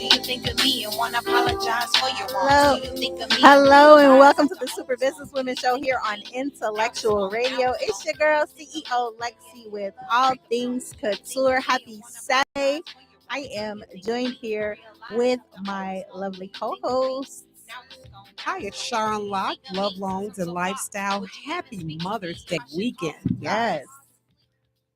do you think of me and want to apologize for your wrongs? Do you think of me? Hello, and welcome to the Super Business Women Show here on Intellectual Radio. It's your girl, CEO Lexi, with All Things Couture. Happy Saturday. I am joined here with my lovely co-hosts. Hi, it's Sharon Locke, Love Loans and Lifestyle. Happy Mother's Day weekend. Yes.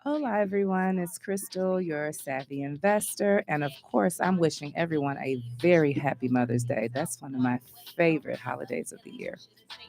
Hola, everyone. It's Crystal, your savvy investor. And of course, I'm wishing everyone a very happy Mother's Day. That's one of my favorite holidays of the year.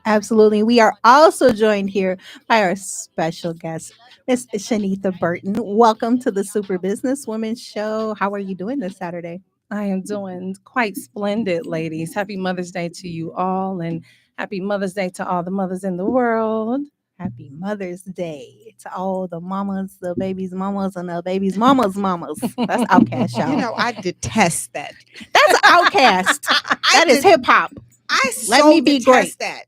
Absolutely. We are also joined here by our special guest, Miss Shenitha Burton. Welcome to the Super Business Women Show. How are you doing this Saturday? I am doing quite splendid, ladies. Happy Mother's Day to you all, and happy Mother's Day to all the mothers in the world. Happy Mother's Day to all the mamas, the baby's mamas, and the baby's mamas' mamas. That's Outcast, y'all. You know, I detest that. That's Outcast. That is hip hop. Let me be great. That.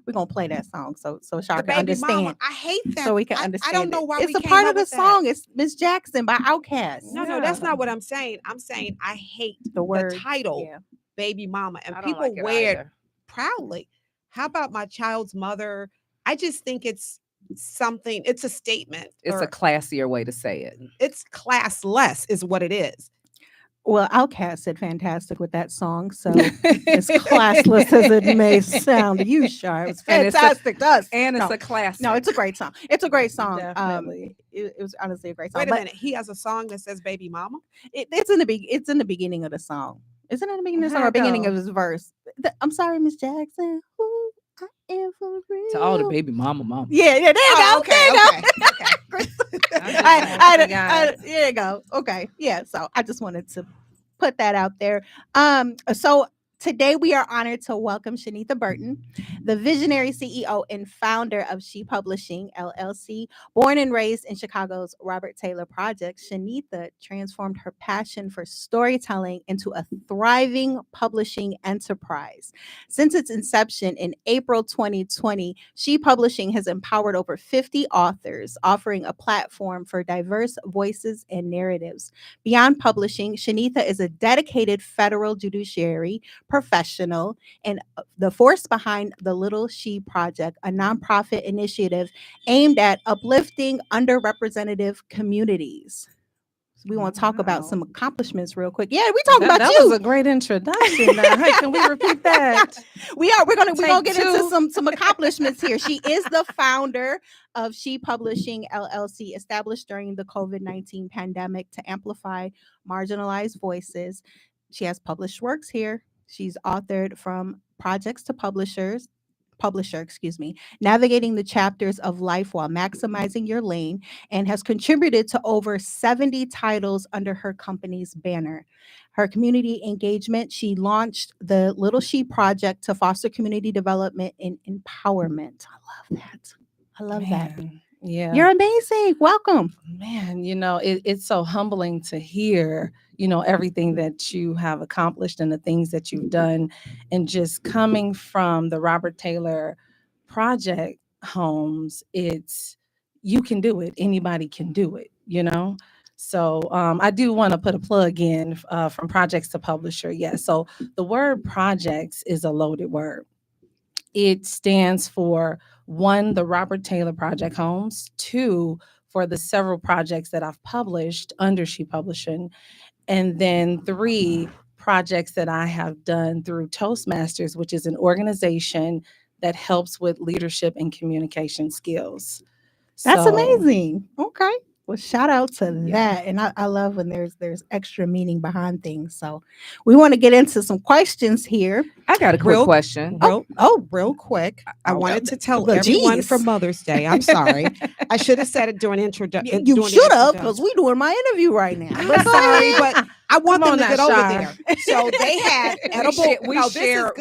We're gonna play that song so Shar The can baby understand. mama, I hate that. So we can understand. I don't know why it's we a came part up of the with that. song. It's Miss Jackson by Outkast. No, that's not what I'm saying. I'm saying I hate The word title, yeah. baby mama, and I don't people like it wear it either. proudly. How about my child's mother? I just think it's something. It's a statement. It's a classier way to say it. It's classless, is what it is. Well, Outkast did fantastic with that song, so as classless as it may sound to you, Shar, it was And it's fantastic to us. And it's No. a classic. No, it's a great song. It's a great song. Definitely. It was honestly a great song. Wait a But minute. He has a song that says "Baby Mama." it's in the beginning of the song. Isn't it in the beginning of the song How'd or beginning go? of his verse? I'm sorry, Miss Jackson. Ooh, I am for real. To all the baby mama. Yeah, there you go. Okay, There you go. okay. There you go. Okay. Yeah. So I just wanted to put that out there. So today we are honored to welcome Shenitha Burton, the visionary CEO and founder of She Publishing LLC. Born and raised in Chicago's Robert Taylor Project, Shenitha transformed her passion for storytelling into a thriving publishing enterprise. Since its inception in April 2020, She Publishing has empowered over 50 authors, offering a platform for diverse voices and narratives. Beyond publishing, Shenitha is a dedicated federal judiciary professional and the force behind the Little She Project, a nonprofit initiative aimed at uplifting underrepresented communities. So we want to talk about Wow. some accomplishments real quick. Yeah, we talk about that you. was a great introduction. Now, hey, can we repeat that? We're gonna Take get two. into some accomplishments here. She is the founder of She Publishing LLC, established during the COVID-19 pandemic to amplify marginalized voices. She has published works here. She's authored From Projects to Publisher, navigating the chapters of life while maximizing your lane, and has contributed to over 70 titles under her company's banner. Her community engagement, she launched the Little She Project to foster community development and empowerment. I love that. I love that. Man, yeah. You're amazing. Welcome. Man, it's so humbling to hear, everything that you have accomplished and the things that you've done. And just coming from the Robert Taylor Project homes, you can do it. Anybody can do it, So I do want to put a plug in from projects to publisher. Yeah. So the word projects is a loaded word. It stands for 1, the Robert Taylor Project homes, 2, for the several projects that I've published under She Publishing, and then 3 projects that I have done through Toastmasters, which is an organization that helps with leadership and communication skills. That's So, amazing. Okay. Well, shout out to Yeah. that. And I love when there's extra meaning behind things. So we want to get into some questions here. I got a quick question. Real quick. I Oh, wanted to tell well, everyone geez. for Mother's Day. I'm sorry. I should have said it during introduction. You should have, because we're doing my interview right now. I'm sorry, but I want Come them on to now, get over Shar. there. So they had edible.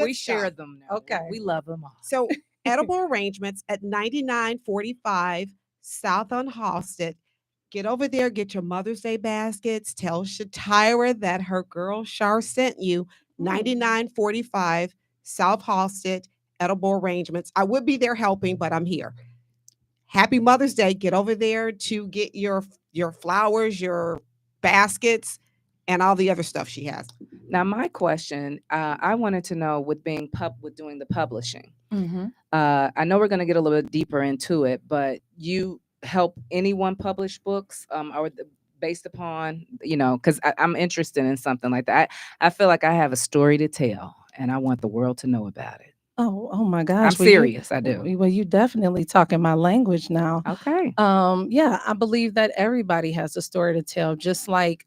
We share them now. Okay. We love them all. So edible arrangements at 9945 South on Halsted. Get over there, get your Mother's Day baskets. Tell Shatira that her girl Shar sent you. 9945 South Halsted, edible arrangements. I would be there helping, but I'm here. Happy Mother's Day. Get over there to get your flowers, your baskets. and all the other stuff she has. Now, my question, I wanted to know with doing the publishing. Mm-hmm. I know we're going to get a little bit deeper into it, but you help anyone publish books, based upon, because I'm interested in something like that. I feel like I have a story to tell, and I want the world to know about it. Oh my gosh. I'm serious. I do. Well, you definitely talking my language now. Okay. Yeah, I believe that everybody has a story to tell, just like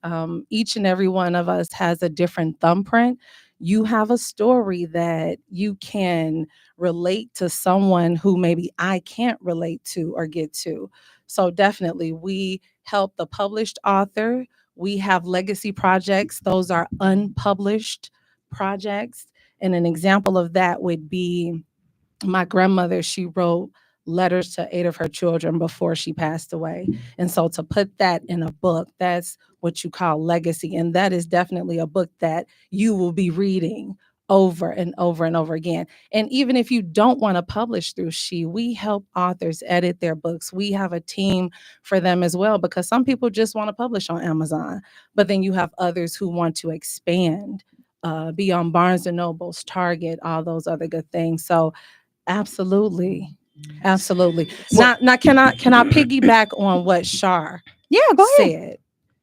each and every one of us has a different thumbprint. You have a story that you can relate to someone who maybe I can't relate to or get to. So definitely we help the published author. We have legacy projects. Those are unpublished projects. And an example of that would be my grandmother. She wrote letters to 8 of her children before she passed away. And so to put that in a book, that's what you call legacy. And that is definitely a book that you will be reading over and over and over again. And even if you don't want to publish through we help authors edit their books. We have a team for them as well, because some people just want to publish on Amazon, but then you have others who want to expand be on Barnes and Nobles, Target, all those other good things. So absolutely. Now can I piggyback on what Shar Go ahead. said?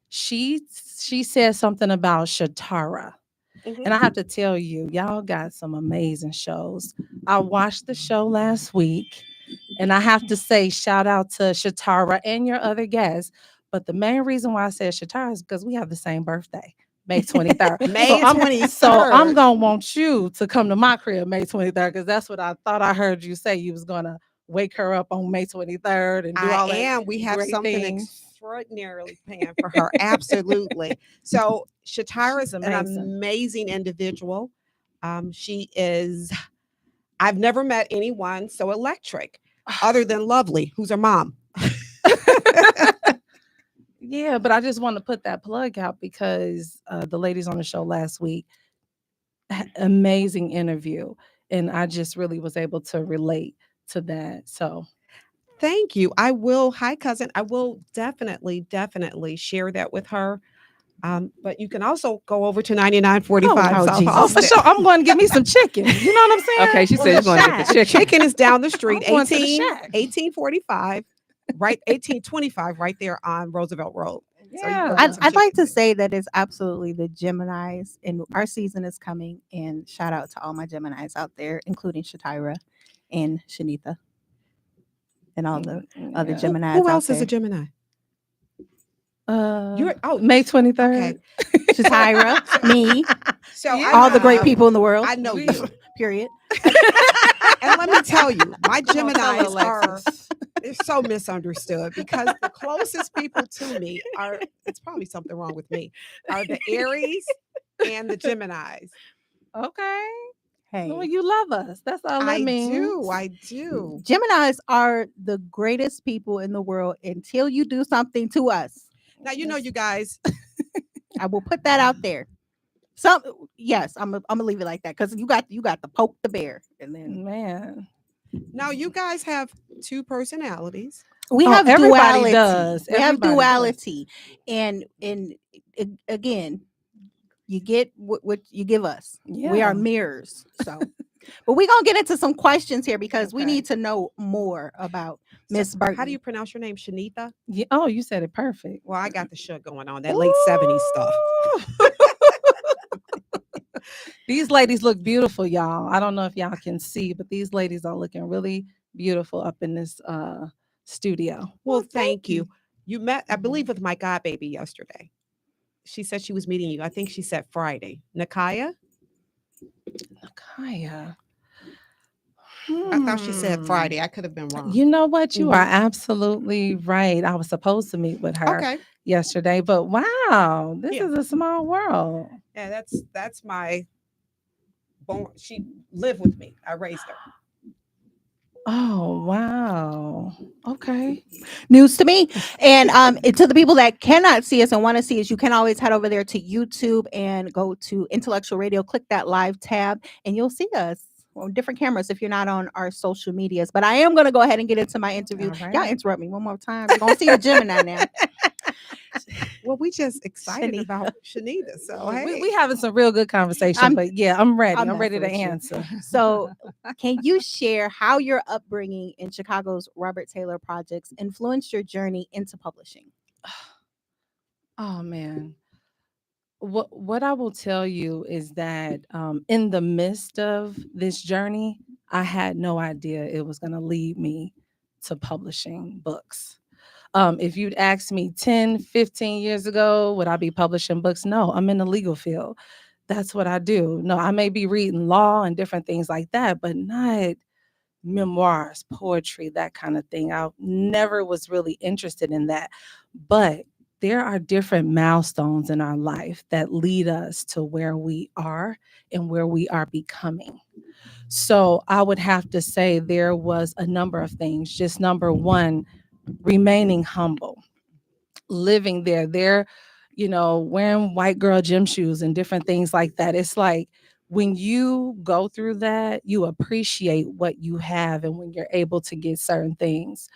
She said something about Shatara. And I have to tell you, y'all got some amazing shows. I watched the show last week, and I have to say shout out to Shatara and your other guests. But the main reason why I said Shatara is because we have the same birthday. May 23rd. May 23rd. So I'm going to want you to come to my crib May 23rd, because that's what I thought I heard you say. You was going to wake her up on May 23rd and do all that. We have great something things. extraordinarily planned for her. Absolutely. So Shatara is an amazing individual. She is, I've never met anyone so electric other than Lovely, who's her mom. Yeah, but I just want to put that plug out because the ladies on the show last week, amazing interview. And I just really was able to relate to that. So thank you. I will. Hi, cousin. I will definitely share that with her. But you can also go over to 9945 South Austin. For sure. I'm going to get me some chicken. You know what I'm saying? Okay, she said she's going to get the chicken. Chicken is down the street, I'm going to the 1845. Right, 1825, right there on Roosevelt Road. Yeah. So I'd like to say that it's absolutely the Geminis, and our season is coming. And shout out to all my Geminis out there, including Shatira and Shenitha and all the other Geminis. Who else is a Gemini? May 23rd. Okay. Shatira, me, So all the great people in the world. I know you. Period. And let me tell you, my Come on, tell Geminis Alexis. they're so misunderstood, because the closest people to me it's probably something wrong with me, are the Aries and the Geminis. Okay. Hey, Well, you love us. That's all that means. I do. Geminis are the greatest people in the world until you do something to us. Now, you guys, I will put that out there. Yes, I'm gonna leave it like that, because you got to poke the bear, and then Man. now you guys have two personalities. we have everybody duality. does. We have Everybody does. duality, and again, you get what you give us. We Yeah. are mirrors. So, but we're gonna get into some questions here, because we Okay. need to know more about Miss Burton. How do you pronounce your name? Shenitha? Yeah. Oh, you said it perfect. Well, I got the shit going on, that late 70s stuff. These ladies look beautiful, y'all. I don't know if y'all can see, but these ladies are looking really beautiful up in this studio. Well, thank you. You met, I believe, with my godbaby yesterday. She said she was meeting you. I think she said Friday. Nakaya? Nakaya. I thought she said Friday. I could have been wrong. You know what? You are absolutely right. I was supposed to meet with her Okay. yesterday, but wow, this Yeah. is a small world. Yeah, that's my born. She lived with me. I raised her. Oh, wow. Okay. News to me. And to the people that cannot see us and want to see us, you can always head over there to YouTube and go to Intellectual Radio, click that live tab, and you'll see us on different cameras if you're not on our social medias. But I am going to go ahead and get into my interview. All right. Y'all interrupt me one more time. You're going to see the Gemini now. Well, we just excited Shenitha. about Shenitha. So hey, We having some real good conversation, but yeah, I'm ready. I'm I'm ready to messing with you. answer. So, can you share how your upbringing in Chicago's Robert Taylor projects influenced your journey into publishing? Oh man. What I will tell you is that in the midst of this journey, I had no idea it was going to lead me to publishing books. If you'd asked me 10, 15 years ago, would I be publishing books? No, I'm in the legal field. That's what I do. No, I may be reading law and different things like that, but not memoirs, poetry, that kind of thing. I never was really interested in that. But there are different milestones in our life that lead us to where we are and where we are becoming. So I would have to say there was a number of things. Just number one, remaining humble, living there, wearing white girl gym shoes and different things like that. It's like when you go through that, you appreciate what you have and when you're able to get certain things.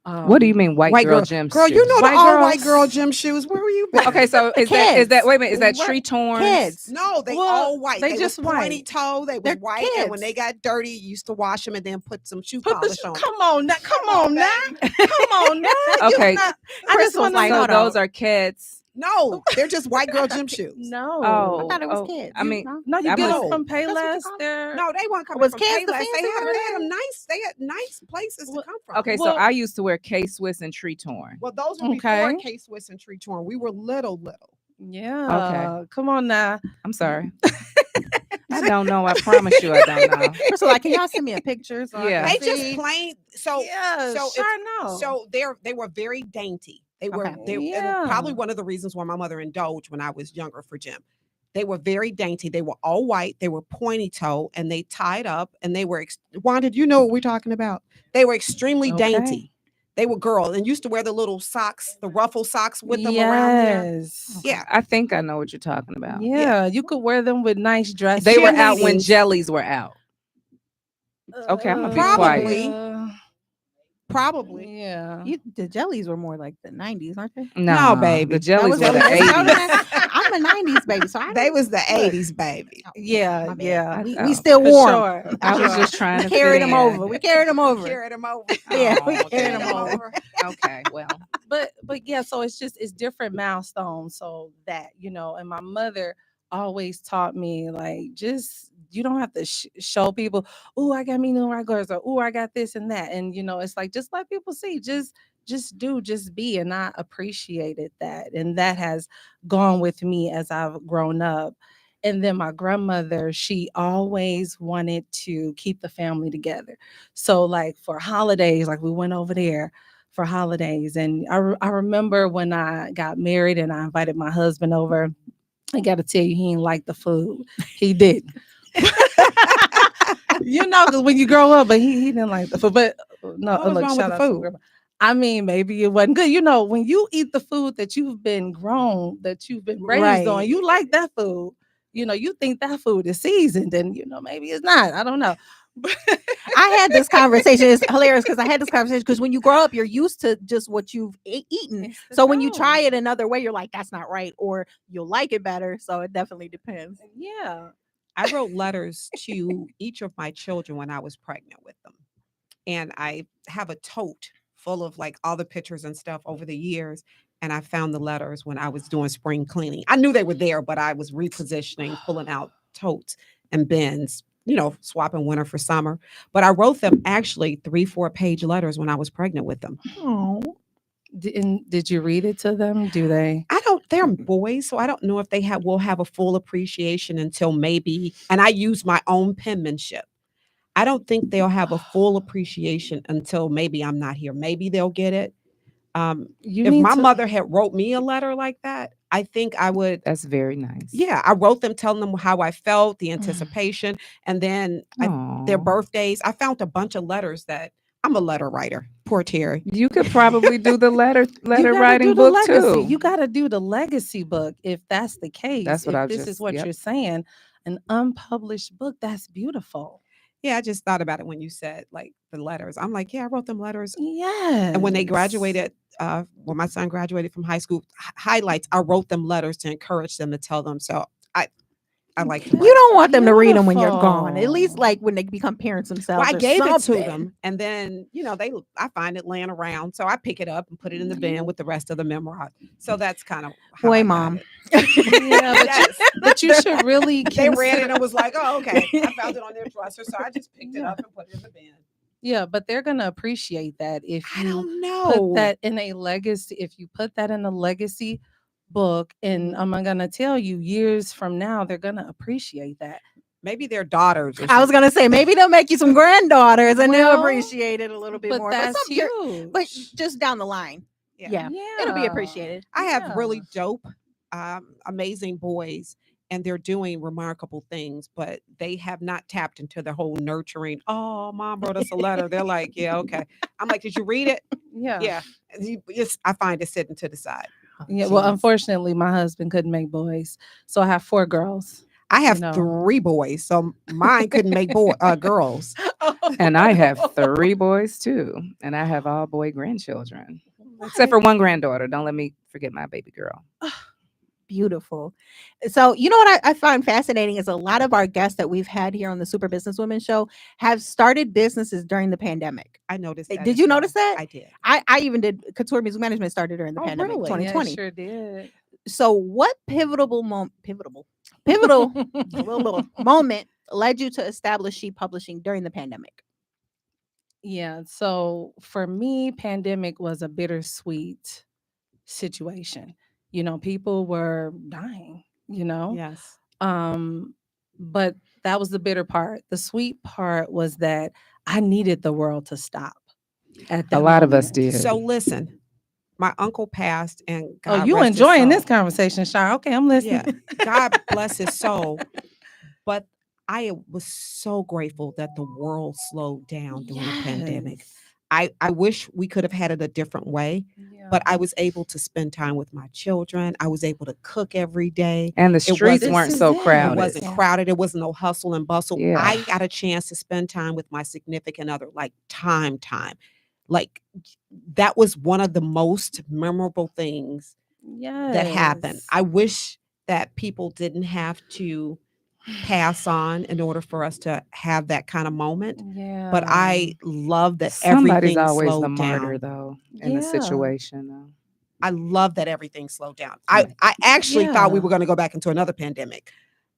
What do you mean white girl gym girl, shoes? you know the White all white girls. girl gym shoes. Where were you? Been? Okay, so is that wait a minute, is that What? tree torn? Kids. No, they Well, all white. they They just just pointy white. toe. They were They're white, and when kids. they got dirty, you used to wash them and then put some shoe Put the polish on. come on now, come on now, baby. come on now. Okay. I Chris just was wanna like, know. So hold those on. are kids. No, they're just white girl gym shoes. No, Oh, I thought it was kids. I mean, No? no, you I get must- them from That's what you Payless. call 'em? They're No, they weren't coming Was from Kids the Payless. They fancy had word? them nice. They had nice places Well, to come from. Okay, Well- so I used to wear K-Swiss and tree torn. Well, those were Okay. before K-Swiss and Tree Torn. We were little. yeah. Come on now. I'm sorry. I don't know. I promise you I don't know. First of all, can y'all send me a picture? So Yeah. I They can just see? plain. So Yeah, so sure if- no. So they were very dainty. They were Okay. they, Yeah. and probably one of the reasons why my mother indulged when I was younger for gym. They were very dainty. They were all white. They were pointy toe and they tied up and they were Wanda, do you know what we're talking about? They were extremely Okay. dainty. They were girl and used to wear the little socks, the ruffle socks with them around there. Yes. Yeah. I think I know what you're talking about. Yeah, you could wear them with nice dresses. They were out when Cheerleaders. jellies were out. Okay, I'm gonna be Probably. quiet. Probably. Yeah. The jellies were more like the 90s, aren't they? No, baby. The jellies was were the the- 80s. I'm a 90s baby, so I They don't- was the Look. 80s, baby. Yeah, My bad. yeah. We, Oh, we still For warm. sure. I was Sure. just trying to We carried fit them in. over. We carried them over. Carried them over. Yeah, we Oh, carried okay. them over. Okay, well. But yeah, so it's different milestones. So that, and my mother always taught me like, just you don't have to show people, oh, I got me new regulars, or oh, I got this and that. And it's like, just let people see, just be. And I appreciated that. And that has gone with me as I've grown up. And then my grandmother, she always wanted to keep the family together. So like for holidays, like we went over there for holidays. And I remember when I got married and I invited my husband over, I got to tell you, he didn't like the food. He didn't. Because when you grow up, but he didn't like the food. But no, What was look, wrong with shout the out to food? grandma. I mean, maybe it wasn't good. When you eat the food that you've been raised on, Right. you like that food. You think that food is seasoned, and maybe it's not. I don't know. I had this conversation. It's hilarious because I had this conversation because when you grow up, you're used to just what you've eaten. It's the So when you truth. try it another way, you're like, that's not right, or you'll like it better. So it definitely depends. Yeah. I wrote letters to each of my children when I was pregnant with them. And I have a tote full of like all the pictures and stuff over the years. And I found the letters when I was doing spring cleaning. I knew they were there, but I was repositioning, pulling out totes and bins, swapping winter for summer. But I wrote them actually 3-4 page letters when I was pregnant with them. Oh, Did you read it to them? Do they? They're boys, so I don't know if they will have a full appreciation until maybe, and I use my own penmanship. I don't think they'll have a full appreciation until maybe I'm not here. Maybe they'll get it. You If need my to- mother had wrote me a letter like that, I think I would. That's very nice. Yeah, I wrote them telling them how I felt, the anticipation, and then their Aw. birthdays. I found a bunch of letters that I'm a letter writer. Poor Terry. You could probably do the letter You gotta writing do the book legacy. too. You got to do the legacy book if that's the case. That's what if I this just- is what yep. you're saying. An unpublished book, that's beautiful. Yeah, I just thought about it when you said like the letters. I'm like, yeah, I wrote them letters. Yeah. And when they graduated, when my son graduated from high school, highlights, I wrote them letters to encourage them, to tell them. So I like to You write. don't want them to read them when you're gone. At least Beautiful. like when they become parents themselves. Well, I or gave it to something. them, and then I find it laying around, so I pick it up and put it in the bin with the rest of the memoir. So that's kind of how Boy, I got mom. it. Yeah, Yes. but you should really They read it consider. and was like, "Oh, okay." I found it on their dresser, so I just picked it Yeah. up and put it in the bin. Yeah, but they're gonna appreciate that if I you don't put know. that in a legacy. If you put that in a legacy book, and I'm gonna tell you, years from now, they're gonna appreciate that. Maybe their daughters. Or I was something. gonna say maybe they'll make you some granddaughters and they'll Well, appreciate it a little bit But more. that's some you're- huge. but just down the line, yeah, it'll be appreciated. I have Yeah. really dope, amazing boys, and they're doing remarkable things, but they have not tapped into the whole nurturing. Oh, mom wrote us a letter. They're like, yeah, okay. I'm like, did you read it? Yeah. Yeah. I find it sitting to the side. Yeah. Well, Jeez. unfortunately, my husband couldn't make boys, so I have 4 girls. I have know. 3 boys, so mine couldn't make girls. And I have 3 boys too, and I have all boy grandchildren, except for one granddaughter. Don't let me forget my baby girl. Beautiful. So, you know what I find fascinating is a lot of our guests that we've had here on the Super Business Women Show have started businesses during the pandemic. I noticed that. Did as you well. notice that? I did. I even did Couture Music Management started during the Oh, pandemic, really? Yeah, 2020. sure did. So, what pivotal little moment led you to establish She Publishing during the pandemic? Yeah. So for me, pandemic was a bittersweet situation. People were dying, Yes. but that was the bitter part. The sweet part was that I needed the world to stop at that A lot of us moment. did. So listen, my uncle passed, and Oh, God you rest his enjoying this soul. conversation, Shar? Okay, I'm listening. Yeah. God bless his soul. But I was so grateful that the world slowed down during the pandemic. Yes. I wish we could have had it a different way, but I was able to spend time with my children. I was able to cook every day. And the It streets wasn't- weren't This so is it. It crowded. wasn't crowded. It wasn't no hustle and bustle. Yeah. I got a chance to spend time with my significant other, like time. Like that was one of the most memorable things that happened. Yes. I wish that people didn't have to pass on in order for us to have that kind of moment. Yeah. But I love that Somebody's everything always slowed the martyr, down. though, in the Yeah. situation. Though. I love that everything slowed down. I actually thought we Yeah. were going to go back into another pandemic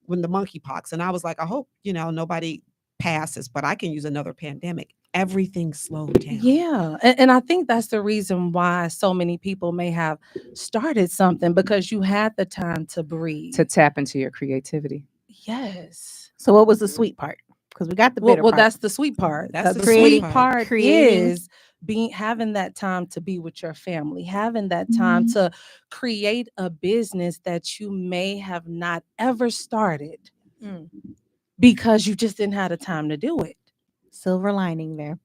when the monkeypox, and I was like, I hope nobody passes, but I can use another pandemic. Everything slowed down. Yeah. And I think that's the reason why so many people may have started something, because you had the time to breathe. To tap into your creativity. Yes. So, what was the sweet part? Because we got the bitter Well, part. that's the sweet part. That's the the sweet sweet part part. Creating. is having that time to be with your family, having that time to create a business that you may have not ever started Mm. because you just didn't have the time to do it. Silver lining there.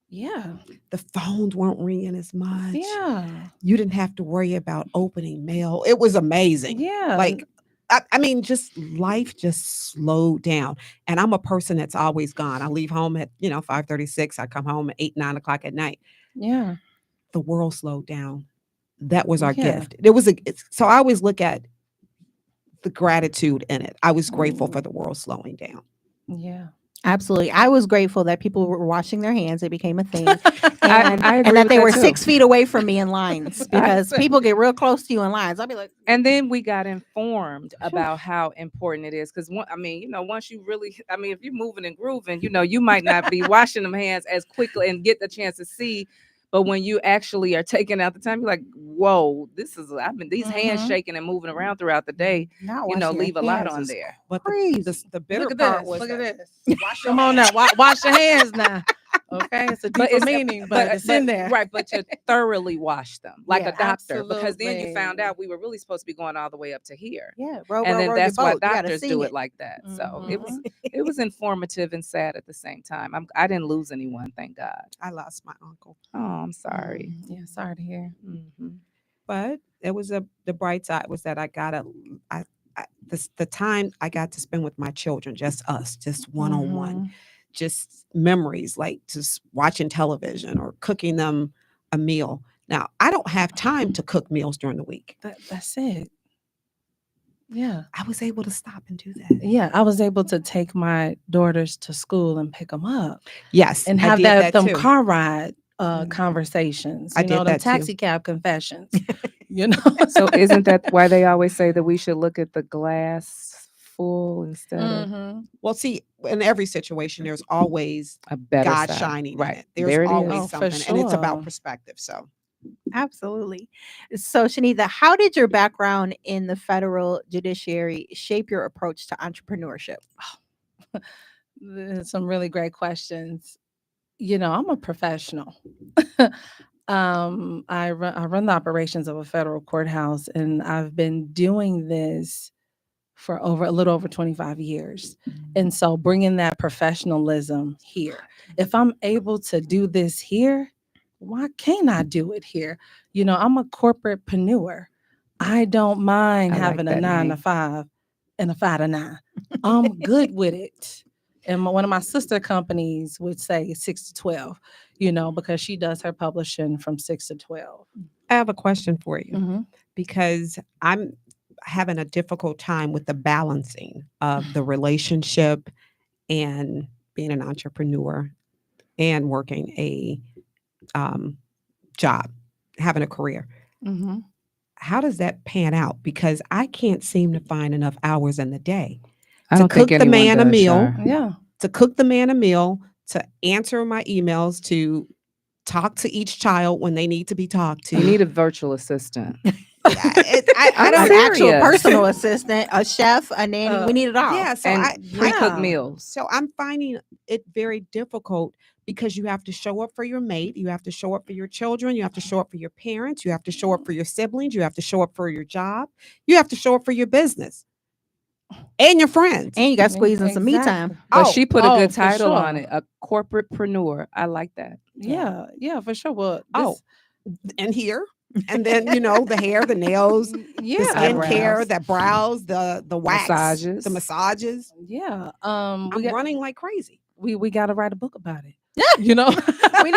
Yeah. The phones weren't ringing as much. Yeah. You didn't have to worry about opening mail. It was amazing. Yeah. Like, I mean, just life just slowed down. And I'm a person that's always gone. I leave home at 5:36. I come home at 8, 9 o'clock at night. Yeah. The world slowed down. That was our Yeah. gift. So I always look at the gratitude in it. I was grateful for the world slowing down. Yeah. Absolutely. I was grateful that people were washing their hands. It became a thing. And, I agree and that with they that were too. 6 feet away from me in lines, because people get real close to you in lines. I'll be like, And then we got informed about how important it is. Because, once you really, if you're moving and grooving, you might not be washing them hands as quickly and get the chance to see. But when you actually are taking out the time, you're like, whoa, these hands Mhm. shaking and moving around throughout the day, not washing your leave a lot hands on is there. But crazy. the bitter Look at part this. was Look at that- this. Come on now. Wash your hands now. Okay. It's a deeper meaning, but it's in there. Right, but to thoroughly wash them like Yeah, a doctor, because then you found absolutely. out we were really supposed to be going all the way up to here. Yeah, row, And row, then row that's your why boat. You gotta doctors sing do it like that. So it was informative and sad at the same time. I didn't lose anyone, thank God. I lost my uncle. Oh, I'm sorry. Yeah. Sorry to hear. Mhm. But it was the bright side was that I got the time I got to spend with my children, just us, just one on one, just memories, like just watching television or cooking them a meal. Now, I don't have time to cook meals during the week. That's it. Yeah. I was able to stop and do that. Yeah. I was able to take my daughters to school and pick them up Yes. and I have did them too. car ride Mhm. conversations. I You know, did them that too. taxi cab confessions. You know. So isn't that why they always say that we should look at the glass full instead of Mhm. Well, see, in every situation, there's always a better God side? shining Right. in it. There's There it always is. Oh, for something, and it's about sure. perspective. So, Absolutely. So, Shenitha, how did your background in the federal judiciary shape your approach to entrepreneurship? There's some really great questions. You know, I'm a professional. I run the operations of a federal courthouse, and I've been doing this for a little over 25 years. And so bringing that professionalism here. If I'm able to do this here, why can't I do it here? You know, I'm a corporatepreneur. I don't mind I like having a that 9 to name. 5 and a 5 to 9. I'm good with it. And one of my sister companies would say 6 to 12, you know, because she does her publishing from 6 to 12. I have a question for you Mhm. because I'm having a difficult time with the balancing of the relationship and being an entrepreneur and working a job, having a career. Mhm. How does that pan out? Because I can't seem to find enough hours in the day I to don't think cook the anyone man a does, meal, Shar. Yeah. to answer my emails, to talk to each child when they need to be talked to. You need a virtual assistant. I I'm don't An actual serious. personal assistant, a chef, a nanny. We need it all. Yeah, so And pre-cooked Yeah. meals. So I'm finding it very difficult because you have to show up for your mate, you have to show up for your children, you have to show up for your parents, you have to show up for your siblings, you have to show up for your job, you have to show up for your business and your friends. And you got to squeeze in some me Exactly. time. But Oh, she put a good for title on sure. it, a corporatepreneur. I like that. Yeah, for sure. Well, Oh, and here, and then the hair, the nails, the yeah, skincare, eyebrows. the brows, the wax, Massages. the massages. yeah. I'm running like crazy. We got to write a book about it. You know, we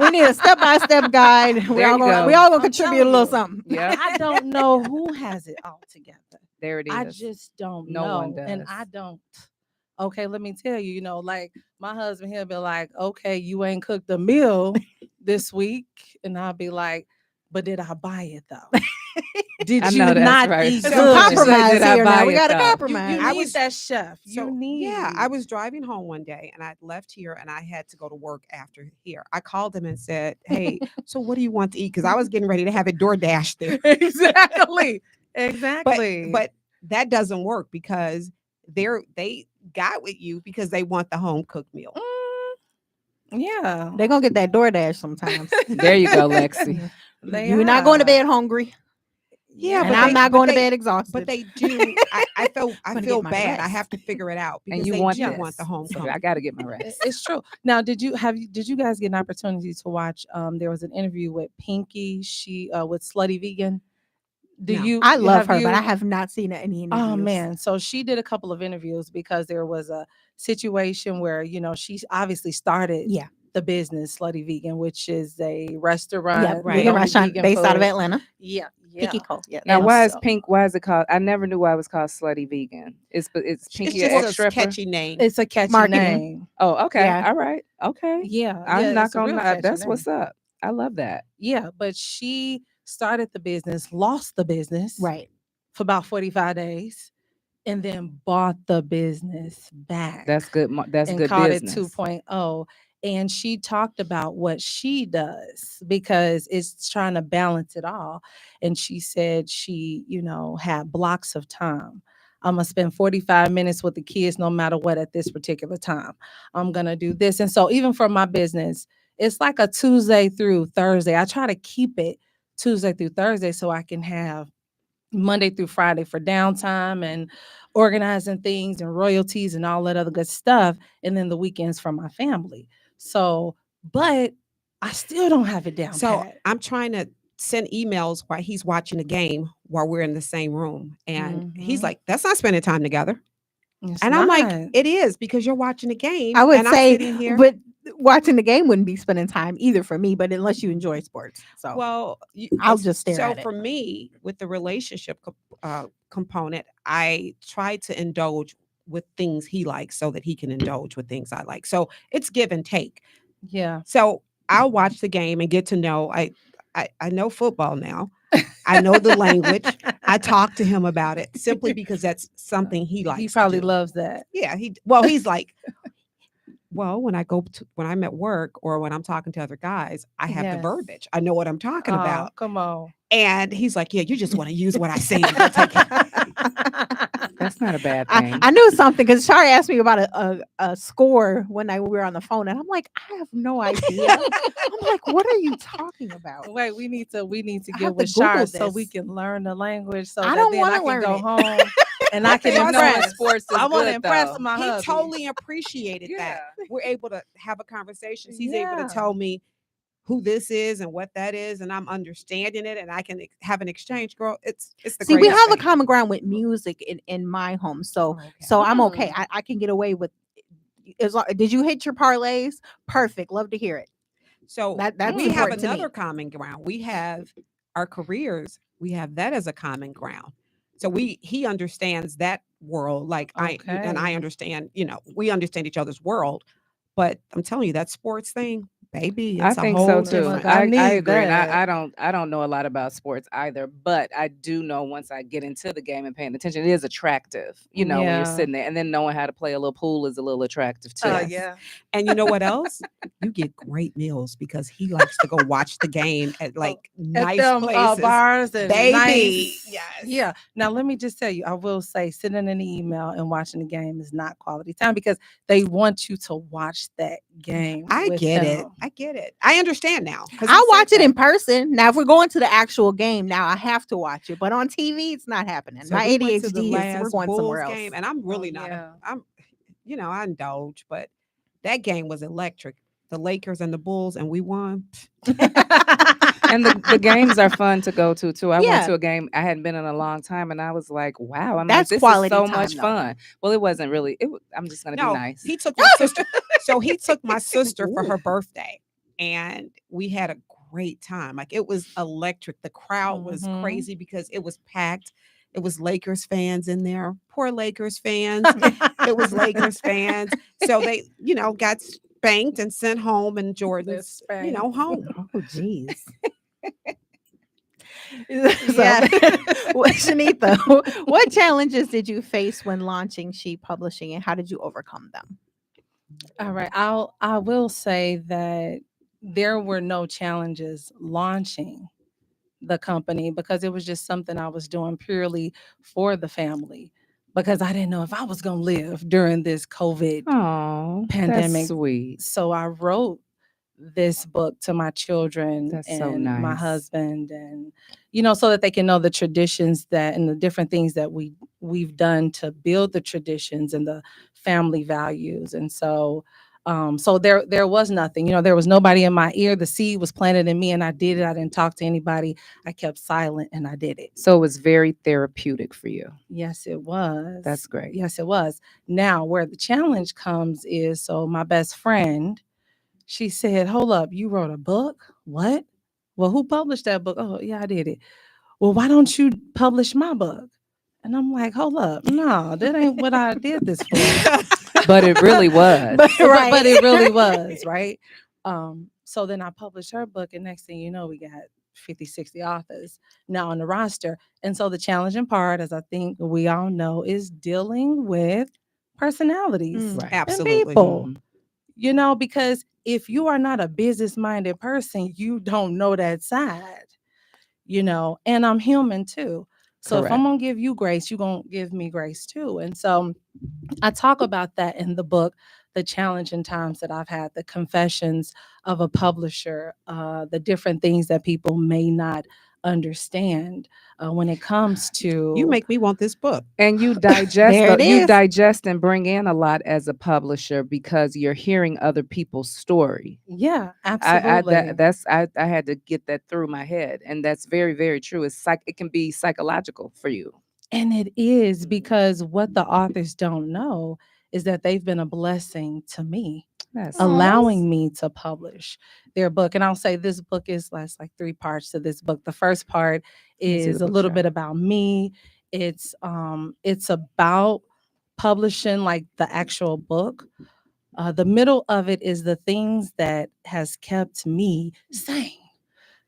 need a step-by-step guide. We There all you gonna go. we all gonna I'm contribute a telling little you. something. Yeah, I don't know who has it all together. there it is. I just don't No know, one and does. I don't. Okay, let me tell you. You know, like my husband, he'll be like, "Okay, you ain't cooked a meal this week," and I'll be like, "But did I buy it though? Did I you know that's not right. eat Some Some good?" She said, compromise "Did I here now. buy We it, got to though?" You compromise. I need was- that chef. You need. I was driving home one day and I left here and I had to go to work after here. I called him and said, "Hey, so what do you want to eat?" Because I was getting ready to have it DoorDash there. exactly. Exactly. But that doesn't work because they got with you because they want the home cooked meal. Yeah. They're gonna get that DoorDash sometimes. There you go, Lexi. You're not going to bed hungry. Yeah, And but I'm they- not but going to they- bed exhausted. But they do. I Gonna feel get my bad. I rest. have to figure it out because And you they want do this. want the home So cooked. I got to get my rest. It's true. Now, did you guys get an opportunity to watch? There was an interview with Pinky. She with Slutty Vegan. Do No. you? I love have her, but you- I have not seen any interviews. Oh man, so she did a couple of interviews because there was a situation where she obviously started Yeah. the business Slutty Vegan, which is a restaurant, Yeah, right. vegan only restaurant vegan based out of food. Atlanta. Yeah, Pinky Cole. Yeah. Now, And why is so- Pink? Why is it called? I never knew why it was called Slutty Vegan. It's Pinky It's an just a ex-stripper? catchy name. It's a catchy Marketing. name. Oh, okay. Yeah. All right. Okay. Yeah, I'm not it's a gonna real lie. catchy That's name. what's up. I love that. Yeah, but she started the business, lost the business, Right. for about 45 days, and then bought the business back. That's good. That's and good called business. it 2.0. And she talked about what she does because it's trying to balance it all. And she said she, had blocks of time. I'm going to spend 45 minutes with the kids no matter what at this particular time. I'm going to do this. And so even for my business, it's like a Tuesday through Thursday. I try to keep it Tuesday through Thursday so I can have Monday through Friday for downtime and organizing things and royalties and all that other good stuff. And then the weekends for my family. So, but I still don't have it down. So pat. I'm trying to send emails while he's watching the game while we're in the same room. And he's Mhm. like, "That's not spending time together." It's And I'm like, not. it is, because you're watching the game. I would and say, I'm sitting here. but watching the game wouldn't be spending time either for me. But unless you enjoy sports, so Well, I'll just stare so at it. for me, with the relationship component, I try to indulge with things he likes so that he can indulge with things I like. So it's give and take. Yeah. So I'll watch the game and get to know. I know football now. I know the language. I talk to him about it simply because that's something he likes. He probably to do. loves that. Yeah, he's like, well, when I'm at work or when I'm talking to other guys, I have the Yes. verbiage. I know what I'm talking Oh, about. come on. And he's like, yeah, you just want to use what I say. And you'll take it." That's not a bad thing. I knew something because Shari asked me about a score when we were on the phone, and I'm like, I have no idea. I'm like, what are you talking about? Wait, we need to I get have with to Google Shar so we this. can learn the language. So I that don't then wanna I can learn go it. home and I can You know what impress. sports is I want to good, impress though. my He hubby. totally appreciated Yeah. that. We're able to have a conversation. He's able Yeah. to tell me who this is and what that is, and I'm understanding it, and I can have an exchange. Girl, it's the See, we greatest have a thing. common ground with music in my home, so Okay. so I'm okay. Hmm. I can get away with. Did you hit your parlays? Perfect. Love to hear it. So That's we have important to me. another common ground. We have our careers. We have that as a common ground. So he understands that world like I Okay. understand. We understand each other's world. But I'm telling you, that sports thing, baby, I it's a think whole so Look, too. different. I I need agree, and that. I don't know a lot about sports either, but I do know once I get into the game and paying attention, it is attractive. When you're Yeah. sitting there, and then knowing how to play a little pool is a little attractive too. Yes. Yeah. And you know what else? You get great meals because he likes to go watch the game at like At nice them places. bars and Baby, nice. yes. Yeah. Now let me just tell you, I will say sitting in the email and watching the game is not quality time because they want you to watch that game. I with get it. them. I get it. I understand now. 'cause he I'll watch said it in that. person. Now, if we're going to the actual game, now I have to watch it. But on TV, it's not happening. So My we went to the ADHD is we're last going Bulls somewhere else. game, and I'm really not. yeah. I indulge, but that game was electric. The Lakers and the Bulls, and we won. And the games are fun to go to too. I went Yeah. to a game I hadn't been in a long time, and I was like, "Wow!" I'm That's like, "This quality is so time, much though. fun." Well, it wasn't really. I'm just gonna be No, nice. he took my sister. So he took my sister for her birthday, and we had a great time. Like it was electric. The crowd was Mhm. crazy because it was packed. It was Lakers fans in there. Poor Lakers fans. It was Lakers fans. So they, got spanked and sent home, and Jordan's, spanked. home. Oh, geez. Yeah. Well, Shenitha, what challenges did you face when launching She Publishing, and how did you overcome them? All right. I will say that there were no challenges launching the company because it was just something I was doing purely for the family because I didn't know if I was going to live during this COVID Oh, pandemic. that's sweet. So I wrote this book to my children That's and so my nice. husband, and so that they can know the traditions that and the different things that we've done to build the traditions and the family values. And so there was nothing, there was nobody in my ear. The seed was planted in me, and I did it. I didn't talk to anybody. I kept silent, and I did it. So it was very therapeutic for you. Yes, it was. That's great. Yes, it was. Now, where the challenge comes is, so my best friend, she said, "Hold up, you wrote a book? What? Well, who published that book?" "Oh, yeah, I did it." "Well, why don't you publish my book?" And I'm like, "Hold up, no, that ain't what I did this for." But it really was. But, But it really was, right? So then I published her book, and next thing you know, we got 50, 60 authors now on the roster. And so the challenging part, as I think we all know, is dealing with personalities Mm, Right. Absolutely. and people. Mhm. Because if you are not a business-minded person, you don't know that side, and I'm human too. So if I'm Correct. going to give you grace, you're going to give me grace too. And so I talk about that in the book, the challenging times that I've had, the confessions of a publisher, the different things that people may not understand when it comes to. You make me want this book. And you digest There it you is. digest and bring in a lot as a publisher because you're hearing other people's story. Yeah, absolutely. I had to get that through my head, and that's very, very true. It can be psychological for you. And it is, because what the authors don't know is that they've been a blessing to me, That's allowing me to publish their book. And I'll say this book is like 3 parts to this book. The first part me see is the a book little shot. bit about me. It's about publishing, like the actual book. The middle of it is the things that has kept me sane,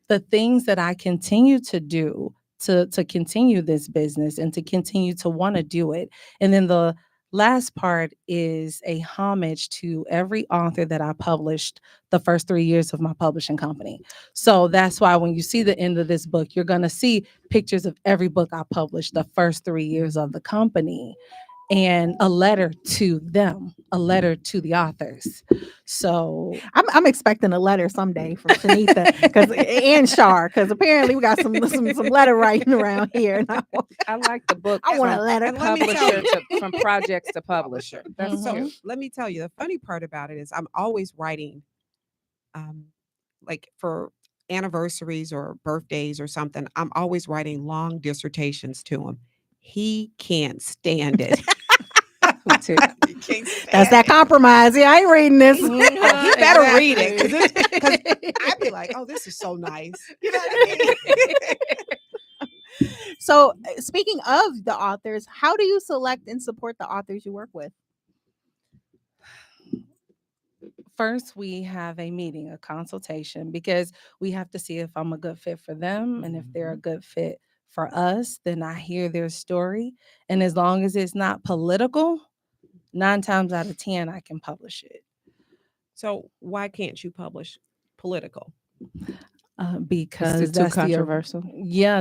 the things that I continue to do to continue this business and to continue to want to do it. And then the last part is a homage to every author that I published the first 3 years of my publishing company. So that's why when you see the end of this book, you're going to see pictures of every book I published the first 3 years of the company, and a letter to them, a letter to the authors. So I'm expecting a letter someday from Shenitha and Shar, because apparently we got some letter writing around here. And I like the book. I want a from letter. And let me tell publisher from projects to publisher. That's So cute. let me tell you, the funny part about it is I'm always writing, like for anniversaries or birthdays or something. I'm always writing long dissertations to him. He can't stand it. Me too. He can't stand That's that it. compromise. Yeah, I ain't reading this. He better read it, because I'd be like, "Oh, this is so nice." You know what I mean? So, speaking of the authors, how do you select and support the authors you work with? First, we have a meeting, a consultation, because we have to see if I'm a good fit for them. And if they're a good fit for us, then I hear their story. And as long as it's not political, 9 times out of 10, I can publish it. So why can't you publish political? Because Is it too that's controversial?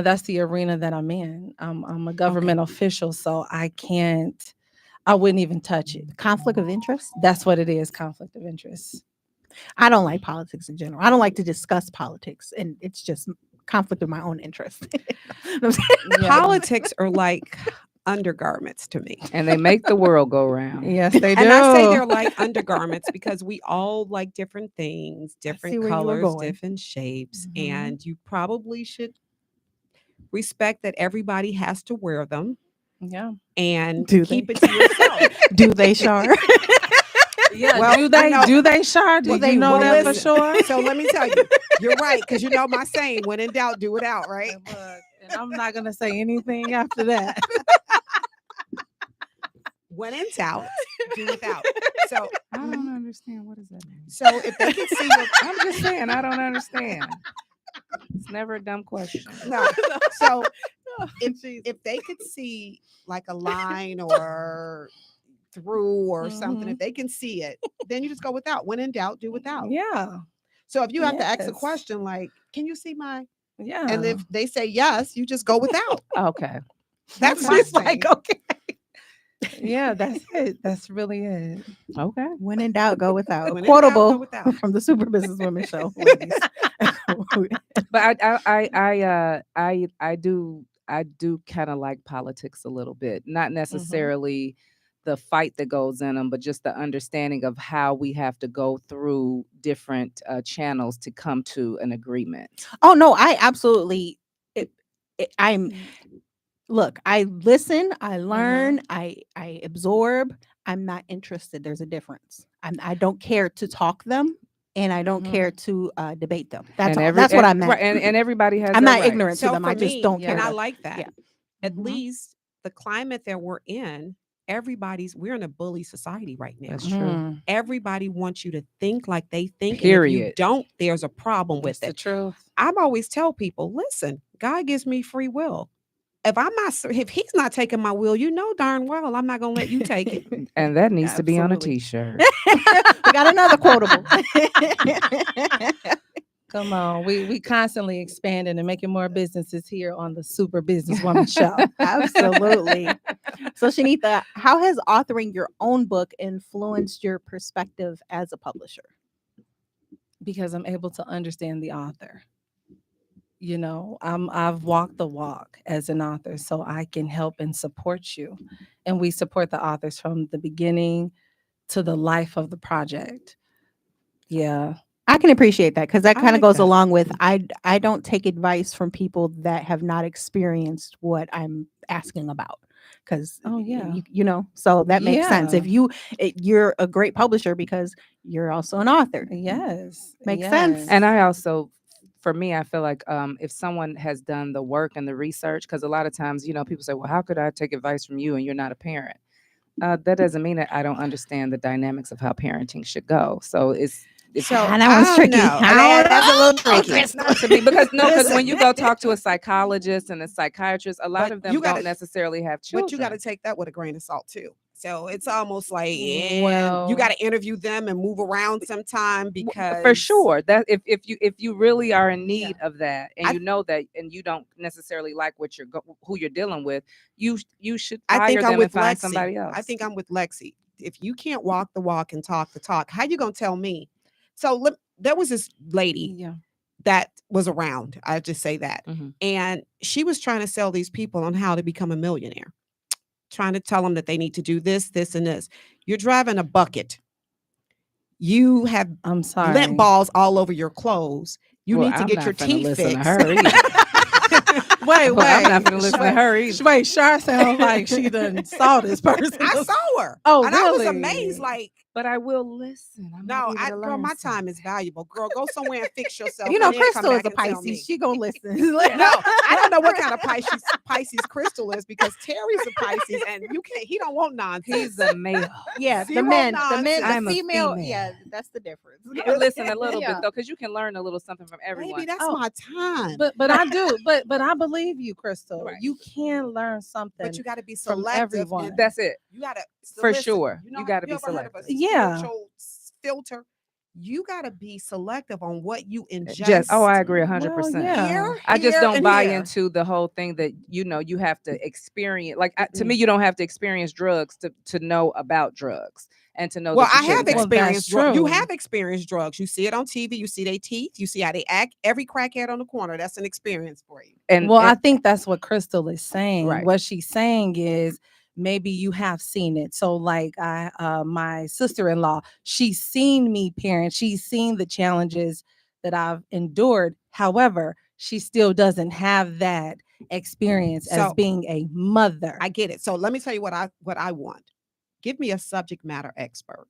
that's the arena that I'm in. I'm a government official, so I wouldn't even touch it. Conflict of interest? That's what it is, conflict of interest. I don't like politics in general. I don't like to discuss politics, and it's just conflict of my own interest. You know what I'm saying? Yeah. Politics are like undergarments to me. And they make the world go round. Yes, they do. And I say they're like undergarments because we all like different things, see different where you were colors, going. different shapes. Mhm. And you probably should respect that everybody has to wear them Yeah. and Do keep they? it to yourself. Do they, Shar? Yeah. Well, do they? I know- Do they, Shar? Do Well, you they know will that for listen. sure? So let me tell you, you're right, because you know my saying, when in doubt, do it out, right? And look, and I'm not gonna say anything after that. When in doubt, do without. So I don't understand. What does that mean? so if they can see your I'm just saying, I don't understand. It's never a dumb question. no. So if they could see like a line or through or something, if they can see it, then you just go without. When in doubt, do without. Yeah. So if you have to ask a Yes. question like, "Can you see my?" Yeah. and if they say yes, you just go without. Okay. That's my She's thing. like, okay. Yeah, that's it. That's really it. Okay. When in doubt, go without. When in doubt, go Quotable without. from the Super Business Women Show, ladies. But I do kind of like politics a little bit. Not necessarily the fight that goes in them, but just the understanding of how we have to go through different channels to come to an agreement. Oh no, I absolutely. I'm. Look, I listen, I learn, I absorb. I'm not interested. There's a difference. I don't care to talk them, and I don't care to debate them. That's And all. That's what I meant. Right, and everybody has. I'm their not right. ignorant to So them. for I just me, don't care. and I to- like that. yeah. At Mhm. least the climate that we're in, we're in a bully society right now. That's true. Mhm. Everybody wants you to think like they think. And if you Period. don't, there's a problem with It's the it. truth. I've always tell people, listen, God gives me free will. If he's not taking my will, you know darn well I'm not gonna let you take it. And that needs to be on a Absolutely. t-shirt. We got another quotable. Come on. We constantly expanding and making more businesses here on the Super Business Woman Show. Absolutely. So, Shenitha, how has authoring your own book influenced your perspective as a publisher? Because I'm able to understand the author. You know, I've walked the walk as an author, so I can help and support you. And we support the authors from the beginning to the life of the project. Yeah. I can appreciate that because that I kind of like goes that. along with I don't take advice from people that have not experienced what I'm asking about. Because Oh, yeah. you know, so that makes sense. Yeah. If you're a great publisher because you're also an author. Yes. Makes sense. And I also, for me, I feel like if someone has done the work and the research, because a lot of times, people say, well, how could I take advice from you and you're not a parent? That doesn't mean that I don't understand the dynamics of how parenting should go. So So that one's I don't tricky. know. That's a little tricky. it's not to me because Listen. when you go talk to a psychologist and a psychiatrist, a lot But of them you don't gotta- necessarily have children. But you got to take that with a grain of salt too. So it's almost like Well- you got to interview them and move around sometime because for sure that if you really are in need of that and I- you know that and you don't necessarily like what who you're dealing with, you should I fire think I'm them with and find Lexi. somebody else. I think I'm with Lexi. If you can't walk the walk and talk the talk, how you gonna tell me? So there was this lady Yeah. that was around. I just say that, Mhm. and she was trying to sell these people on how to become a millionaire, trying to tell them that they need to do this, this, and this. You're driving a bucket. You have I'm sorry. lint balls all over your clothes. You Well, need to I'm get not your finna teeth listen to fixed. her either. Wait, Well, I'm not gonna listen to her either. Wait, Shar sounds like she done saw this person. I saw her. Oh, and I was really? amazed. Like, But I will listen. I no, might be able to girl, learn my time something. is valuable. Girl, go somewhere and fix yourself. You know, and then come Crystal is back a and tell me. Pisces. She gonna listen. No, I don't know what kind of Pisces Crystal is because Terry's a Pisces and he don't want nonsense. He's a male. Yeah, Zero the nonsense. I'm the a female. female. Yeah, that's the difference. You can listen a little Yeah. bit though, because you can learn a little something from everyone. Baby, that's Oh, my time. But I do. But I believe you, Crystal. Right. You can learn something. But you got to be from selective. everyone. and That's it. You got to For sure. You gotta be ever heard of a selective. Yeah. spiritual filter. You got to be selective on what you ingest. Just I agree 100%. Well, yeah. Here, I just here, don't and buy here. into the whole thing that you have to experience. Like to me, you don't have to experience drugs to know about drugs and to know. Well, that you I have shouldn't take them. experienced drugs. You true. have experienced drugs. You see it on TV. You see their teeth. You see how they act. Every crackhead on the corner. That's an experience for you. And Well, I think that's what Crystal is saying. Right. What she's saying is maybe you have seen it. So like my sister-in-law, she's seen me parent. She's seen the challenges that I've endured. However, she still doesn't have that experience as So- being a mother. I get it. So let me tell you what I want. Give me a subject matter expert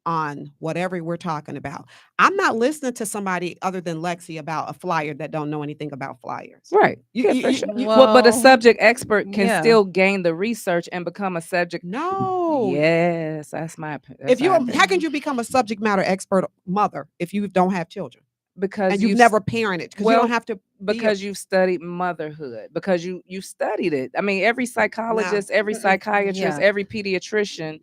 on whatever we're talking about. I'm not listening to somebody other than Lexi about a flyer that don't know anything about flyers. right. You- Yeah, for you- sure. you- But a Well, subject expert can yeah. still gain the research and become a subject. No. Yes, that's my. If you, how can you become a subject matter expert mother if you don't have children because and you've never parented? Because you well, don't have to. because you've studied motherhood, because you studied it. I mean, every psychologist, every Mm-mm. psychiatrist, Yeah. every pediatrician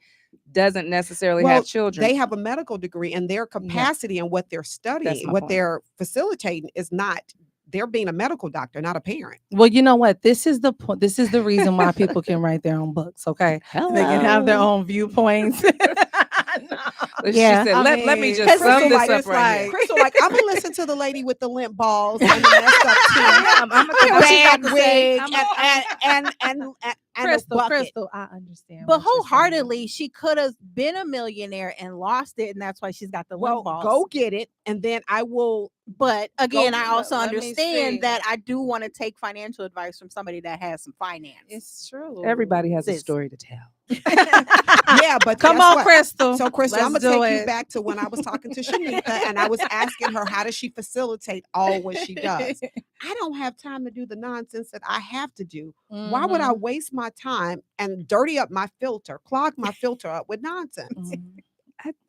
doesn't necessarily Well, have children. they have a medical degree and their capacity and what they're studying, my what point. they're facilitating is not. They're being a medical doctor, not a parent. Well, you know what? This is the point. This is the reason why people can write their own books. Okay, they can have their own viewpoints. She Yeah, said, I let me mean, just Crystal sum this like- up it's right here. like, Crystal, like, I'm gonna listen to the lady with the lint balls and the messed up teeth, I'm the gonna bad got to say. wig, and a Crystal, bucket. Crystal, I understand. But what you're saying. wholeheartedly, she could have been a millionaire and lost it, and that's why she's got the Well, lint balls. go get it, and then I will. But again, Go- I also let me understand see. that I do want to take financial advice from somebody that has some finance. It's true. Everybody has a Sis. story to tell. Yeah, but Come guess on, what? Crystal. So, Crystal, I'm Let's gonna do take you it. back to when I was talking to Shenitha, and I was asking her how does she facilitate all what she does. I don't have time to do the nonsense that I have to do. Why would I waste my time and dirty up my filter, clog my filter up with nonsense?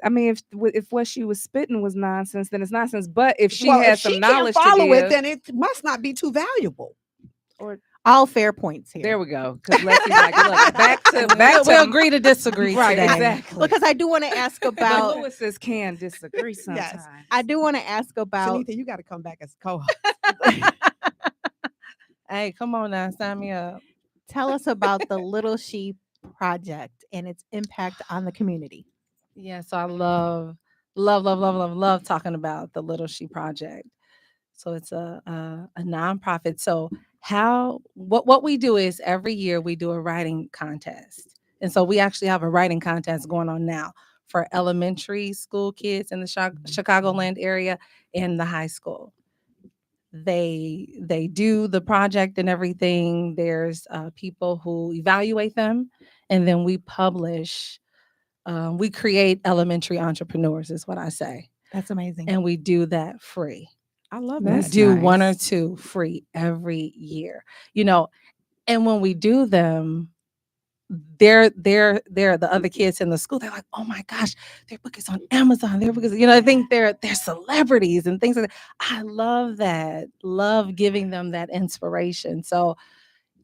I mean, if what she was spitting was nonsense, then it's nonsense. But if she Well, has if some she knowledge can't follow to give, it, then it must not be too valuable. All fair points here. there we go. Because Lexi's like, look, back to We'll agree to disagree right, today. exactly. Because I do want to ask The about. Lewises can disagree sometimes. I do want to ask about. Shenitha, you got to come back as a co-host. Hey, come on now, sign me up. Tell us about the Little Sheep project and its impact on the community. Yeah, so I love talking about the Little She Project. So it's a nonprofit. So what we do is every year we do a writing contest. And so we actually have a writing contest going on now for elementary school kids in the Chicagoland area and the high school. They do the project and everything. There's people who evaluate them, and then we publish. We create elementary entrepreneurs, is what I say, That's amazing. and we do that free. I love We That's that. do one or nice. two free every year, you know. And when we do them, they're the other kids in the school. They're like, oh my gosh, their book is on Amazon. Their book is, I think they're celebrities and things like that. I love that. Love giving them that inspiration. So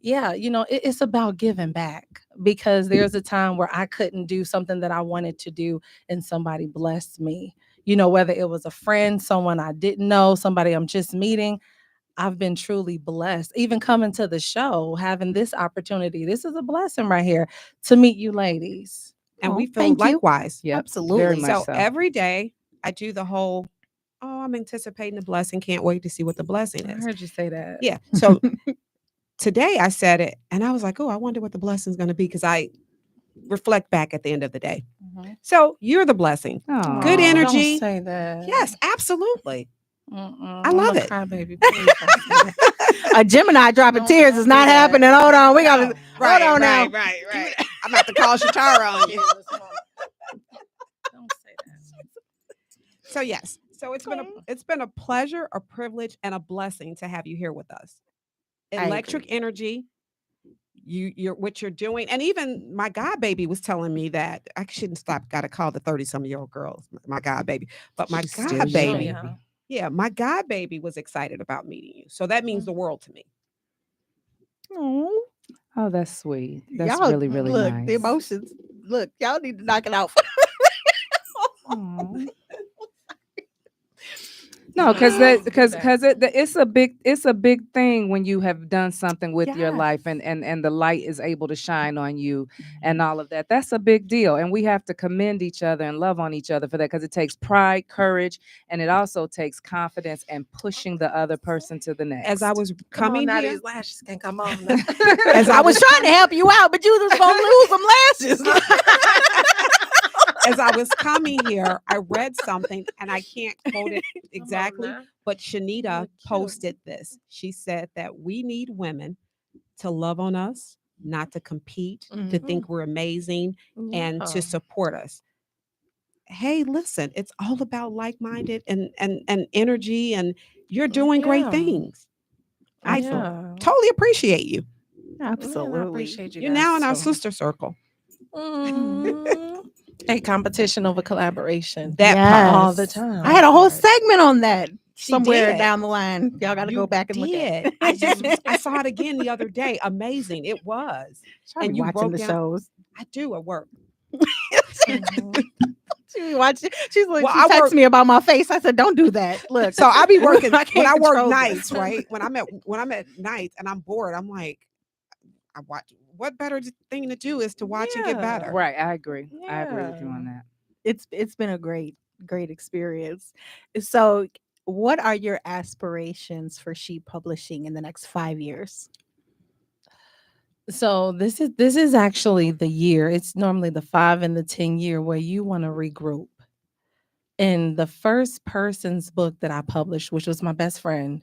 yeah, it's about giving back, because there's a time where I couldn't do something that I wanted to do and somebody blessed me. Whether it was a friend, someone I didn't know, somebody I'm just meeting. I've been truly blessed. Even coming to the show, having this opportunity. This is a blessing right here to meet you ladies. And we Oh, feel thank you. likewise. Yep. Absolutely. Very much So so. every day I do the whole, I'm anticipating the blessing. Can't wait to see what the blessing I is. heard you say that. Yeah. So today I said it and I was like, oh, I wonder what the blessing is going to be, because I reflect back at the end of the day. Mhm. So you're the blessing. Aw. Good energy. Don't say that. Yes, absolutely. Mm-mm. I love I'm a it. crybaby. Please don't say that. A Gemini dropping Don't tears is do not that. happening. Hold on. We got to. Right, Hold on now. right. I'm about to call Shatara on you. Don't say that. So yes. So it's been a pleasure, a privilege, and a blessing to have you here with us. I Electric energy. You're what you're doing. And even my god baby was telling me that I shouldn't stop, gotta call the 30-some-year-old girls my god baby. But my She's still god baby, young. yeah, my god baby was excited about meeting you. So that means the world to me. Oh, Oh, that's sweet. That's y'all, really, really look, nice. the emotions. Look, y'all need to knock it out. Aw. No, because it's a big thing when you have done something with your life, and the light is able to shine on you and all of that. That's a big deal, and we have to commend each other and love on each other for that, because it takes pride, courage, and it also takes confidence and pushing the other person to the next. As I was Come on coming now, here, these lashes can come on. as I was trying to help you out, but you was gonna lose some lashes. as I was coming here, I read something and I can't quote it exactly, but Shenitha look cute. posted this. She said that we need women to love on us, not to compete, to think we're amazing, and to support us. Hey, listen, it's all about like-minded and energy, and you're doing great Yeah. things. I Yeah. totally appreciate you. Man, I Absolutely. appreciate you You're guys now in our so much. sister circle. A competition over collaboration. That Yes. all the time. I had a whole Part. segment on that She somewhere did. down the line. Y'all got to You go back and look at did. it. I saw it again the other day. Amazing. It was. And you watching broke the down- shows. I do at work. She be watching. She's like, Well, she I texted work- me about my face. I said, "Don't do that." Look, So I be working I when can't I work control nights, this. right? When I'm at nights and I'm bored, I'm like, I watch. What better thing to do is to watch and get Yeah. better. Right, I agree. I agree with you Yeah. on that. It's been a great experience. So, what are your aspirations for She Publishing in the next 5 years? So this is actually the year. It's normally the 5 and the 10 year where you want to regroup. And the first person's book that I published, which was my best friend,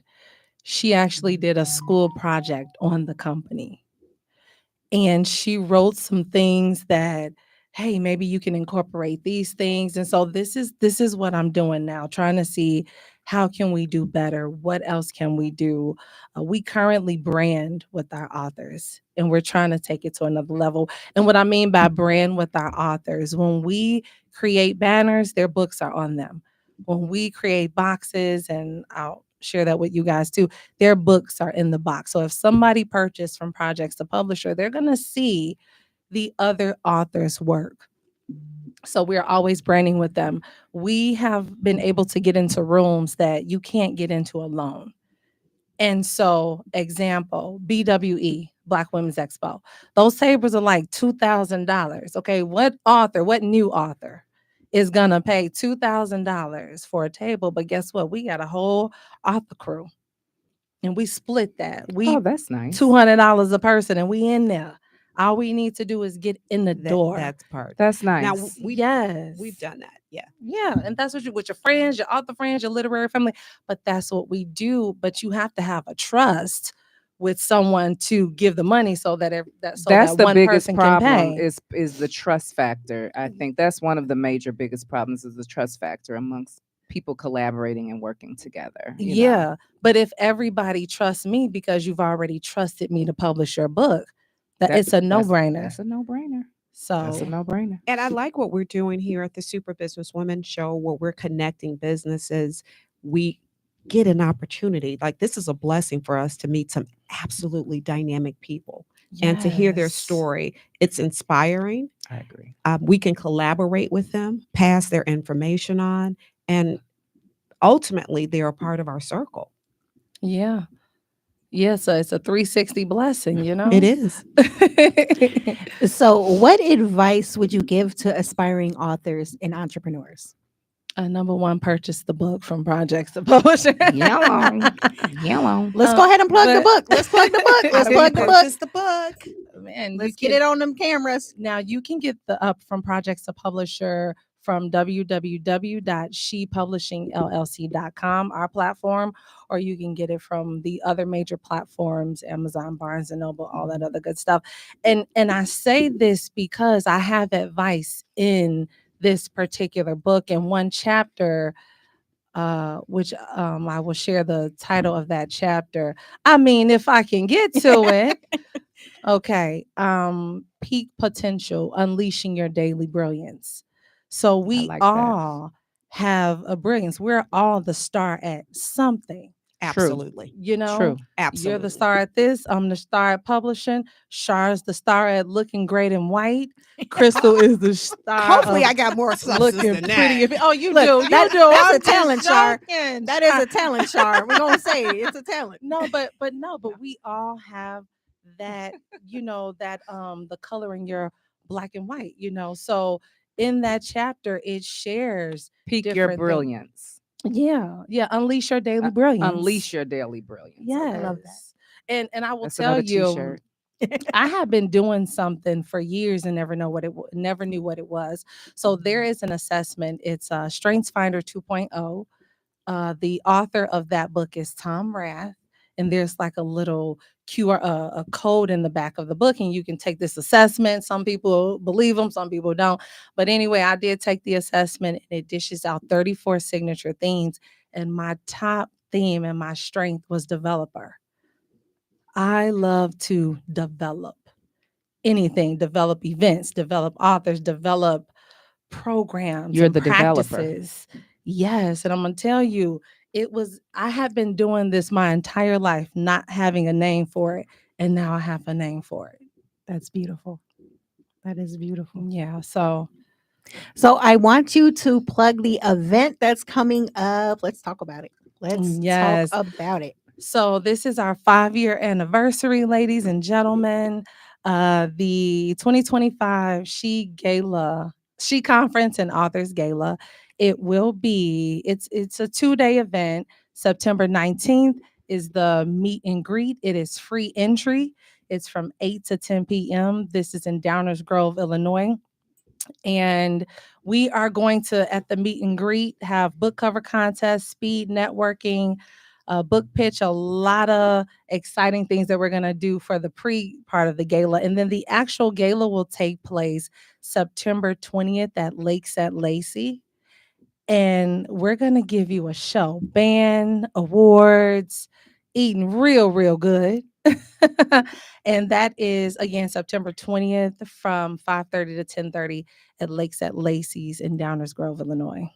she actually did a school project on the company. And she wrote some things that, hey, maybe you can incorporate these things. And so this is what I'm doing now, trying to see how can we do better? What else can we do? We currently brand with our authors, and we're trying to take it to another level. And what I mean by brand with our authors, when we create banners, their books are on them. When we create boxes, and I'll share that with you guys too, their books are in the box. So if somebody purchased from Projects to Publisher, they're going to see the other author's work. So we're always branding with them. We have been able to get into rooms that you can't get into alone. And so, example, BWE, Black Women's Expo. Those tables are like $2,000. Okay, what new author is going to pay $2,000 for a table? But guess what? We got a whole author crew. And we split that. Oh, that's nice. $200 a person, and we in there. All we need to do is get in the door. That's part. That's nice. Now we've Yes. done that. Yeah. Yeah, and that's what you with your friends, your author friends, your literary family. But that's what we do. But you have to have a trust with someone to give the money so that that's that the one biggest person problem can pay. is the trust factor. I think that's one of the major biggest problems is the trust factor amongst people collaborating and working together. you know. Yeah, but if everybody trusts me because you've already trusted me to publish your book, it's a no-brainer. That's a no-brainer. So That's a no-brainer. And I like what we're doing here at the Super Business Women Show, where we're connecting businesses. We get an opportunity. Like, this is a blessing for us to meet some absolutely dynamic people and to hear their yes. story. It's inspiring. I agree. We can collaborate with them, pass their information on, and ultimately they're a part of our circle. Yeah. Yeah, so it's a 360 blessing, you know? It is. So, what advice would you give to aspiring authors and entrepreneurs? Number one, purchase the book from Projects to Publisher. Yellow. Let's go ahead and plug the but- book. Let's plug the book. Let's How do plug you the book. Purchase the book. Man, you Let's get can- it on them cameras. Now you can get the up from Projects to Publisher from www.shepublishingllc.com, our platform, or you can get it from the other major platforms, Amazon, Barnes and Noble, all that other good stuff. And I say this because I have advice in this particular book, and one chapter, which I will share the title of that chapter. I mean, if I can get to it. Okay. Peak potential, unleashing your daily brilliance. So we like that. all have a brilliance. We're all the star at something, Absolutely. you know? True. Absolutely. You're the star at this. I'm the star at publishing. Char's the star at looking great and white. Crystal is the star. Hopefully, of I got more substance looking than pretty. that. Oh, you Look, do. You that- do. that's I'm a talent, just Char. joking. That is a talent, Char. We're gonna say it. It's a talent. No, but we all have that, that the color in your black and white, so in that chapter it shares Peak your different things. brilliance. Yeah, unleash your daily brilliance. Unleash your daily brilliance. Yes. I love that. And I will That's tell another you, t-shirt. I have been doing something for years and never knew what it was. So there is an assessment. It's Strengths Finder 2.0. The author of that book is Tom Rath, and there's like a little QR, a code in the back of the book, and you can take this assessment. Some people believe them, some people don't. But anyway, I did take the assessment, and it dishes out 34 signature themes. And my top theme and my strength was developer. I love to develop anything, develop events, develop authors, develop programs. You're and the developer. practices. Yes. And I'm going to tell you, I have been doing this my entire life, not having a name for it. And now I have a name for it. That's beautiful. That is beautiful. Yeah. So So I want you to plug the event that's coming up. Let's talk about it. Let's Yes. talk about it. So this is our 5-year anniversary, ladies and gentlemen. The 2025 She Conference and Authors Gala. It will be, it's a 2-day event. September 19th is the meet and greet. It is free entry. It's from 8 to 10 p.m. This is in Downers Grove, Illinois. And we are going to, at the meet and greet, have book cover contest, speed networking, book pitch, a lot of exciting things that we're going to do for the pre part of the gala. And then the actual gala will take place September 20th at Lakes at Lacey. And we're going to give you a show, band, awards, eating real, real good. And that is, again, September 20th from 5:30 to 10:30 at Lakes at Lacey's in Downers Grove, Illinois.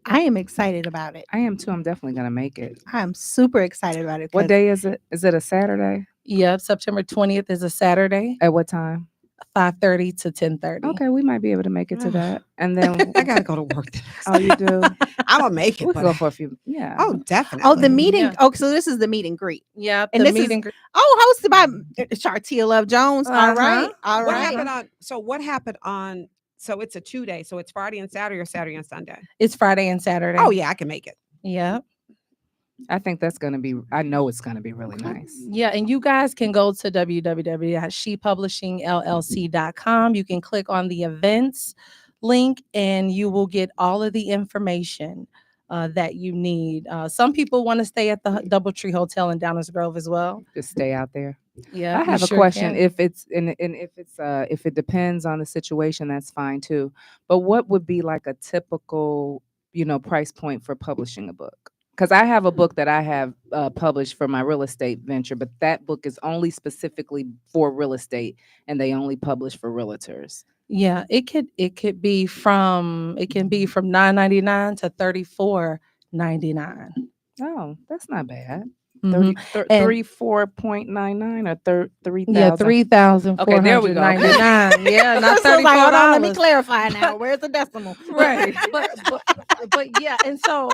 I am excited about it. I am too. I'm definitely gonna make it. I'm super excited about it. What 'cause day is it? Is it a Saturday? Yep, September 20th is a Saturday, At what time? 5:30 to 10:30. Okay, we might be able to make it to that. And then I gotta go to work. the next oh, you do? I'm gonna make it. We can But go for a few. Yeah. oh, definitely. Oh, the meeting. Yeah. Oh, so this is the meet and greet. Yep, And the this meet is- and greet. Oh, hosted by Shartia Love Jones. All Uh-huh. right. All what right. happened on? So what happened on? So it's a 2-day. So it's Friday and Saturday, or Saturday and Sunday. It's Friday and Saturday. Oh yeah, I can make it. Yep. I think that's going to be, I know it's going to be really nice. Yeah, and you guys can go to www.shepublishingllc.com. You can click on the events link and you will get all of the information that you need. Some people want to stay at the Doubletree Hotel in Downers Grove as well. Just stay out there. Yeah, I you have a sure question. can. If it's and if it depends on the situation, that's fine too. But what would be like a typical, price point for publishing a book? Because I have a book that I have published for my real estate venture, but that book is only specifically for real estate, and they only publish for realtors. Yeah, it can be from $9.99 to $34.99. Oh, that's not bad. Mhm. 34.99 or 3,000. Yeah, $3,499. Okay, there we go. Yeah, not Crystal's like, hold on, let me $34. clarify now. Where's the decimal? Right. But yeah, and so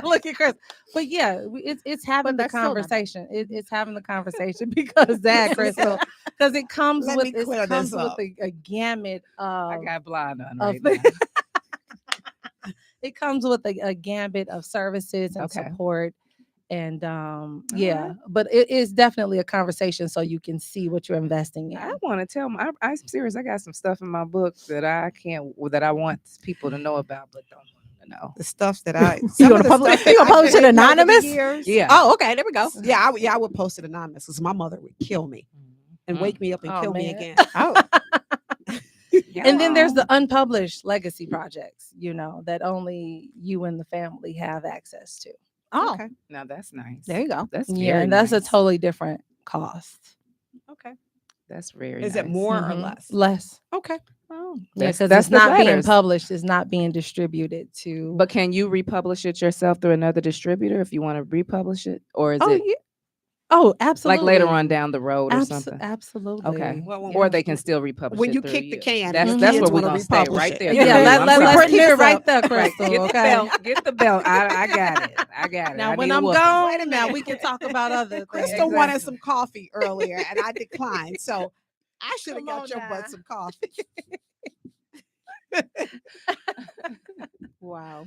look at Chris. But yeah, it's having the that's still not bad. conversation. It's having the conversation because that, Crystal, because it comes Let with me clear this up. a gamut I of got blind on of right now. it comes with a gambit of services and Okay. support. And yeah, but it is definitely a conversation so you can see what you're investing in. I want to tell them. I'm serious. I got some stuff in my book that I want people to know about, but don't want to know. The stuff that I You some gonna of the publish- stuff that you gonna I've publish it written over the anonymous? years- Yeah. Oh, okay, there we go. Yeah, I would post it anonymous because my mother would kill me and wake me up and Oh, kill me man. again. Oh, And then there's the unpublished legacy projects, that only you and the family have access to. oh, Okay. Now that's nice. there you go. That's Yeah, very and that's nice. a totally different cost. Okay. That's very. Is it nice. more or Mhm. less? Less. Okay. Oh, Yeah, that's because that's it's the not being letters. published, it's not being distributed to. But can you republish it yourself through another distributor if you want to republish it, or is oh, it yeah. Oh, absolutely. like later on down the road or something? Absolutely. Okay. Well, when Or we- they can still republish when it you through kick the you. can, That's your that's kids where we're wanna gonna stay republish right it. there. Yeah, Yeah, let's putting keep this it right out. there, Right, Crystal. get the Okay. belt. Get the belt. I got it. I got it. Now, I when need a I'm whooping. gone, Wait a now minute. we can talk about other things. Crystal wanted Exactly. some coffee earlier and I declined. So I should have Come got on your now. butt some coffee. Wow.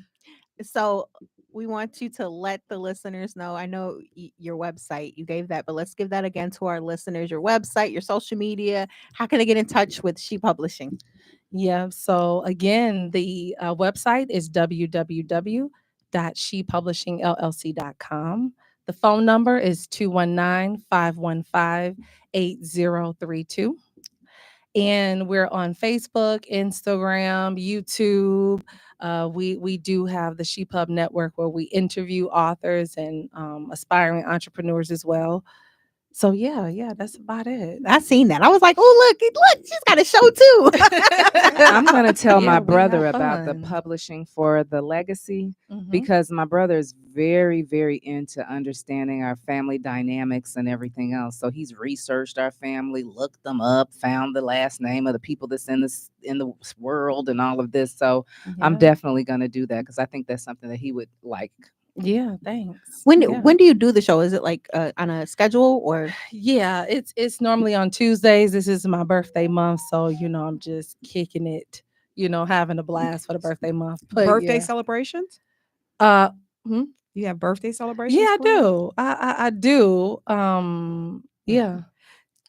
So we want you to let the listeners know. I know your website, you gave that, but let's give that again to our listeners. Your website, your social media. How can they get in touch with She Publishing? Yeah. So again, the website is www.shepublishingllc.com. The phone number is 219-515-8032. And we're on Facebook, Instagram, YouTube. We do have the She Pub Network where we interview authors and aspiring entrepreneurs as well. So yeah, that's about it. I seen that. I was like, oh, look, she's got a show too. I'm gonna tell Yeah, my we brother have about the fun. publishing for the legacy Mhm. because my brother is very, very into understanding our family dynamics and everything else. So he's researched our family, looked them up, found the last name of the people that's in the world and all of this. So I'm Yeah. definitely gonna do that because I think that's something that he would like. Yeah, thanks. When Yeah. when do you do the show? Is it like on a schedule or? Yeah, it's normally on Tuesdays. This is my birthday month, so I'm just kicking it, having a blast for the birthday month. But Birthday yeah. celebrations? Uh, You have birthday celebrations? yeah, I for him? do. I do. Yeah.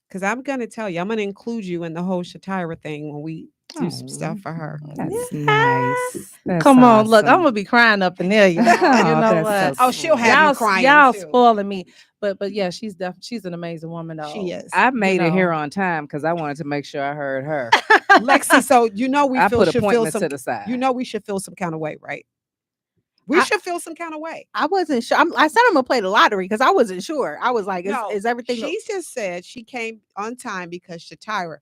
Because I'm going to tell you, I'm going to include you in the whole Shatira thing when we do some stuff for her. That's nice. That's Come on, look, I'm awesome. gonna be crying up in there. Y'all. You Oh, know that's what? so Oh, she'll sweet. have you y'all, crying, y'all too. spoiling me. But yeah, she's an amazing woman though. She is. I made it here know. on time because I wanted to make sure I heard her. Lexi, so we I feel put should feel appointments some to the side. we should feel some kind of way, right? We should feel some kind of way. I wasn't sure. I said I'm gonna play the lottery because I wasn't sure. I was like, No, is everything? She just said she came on time because Shatira,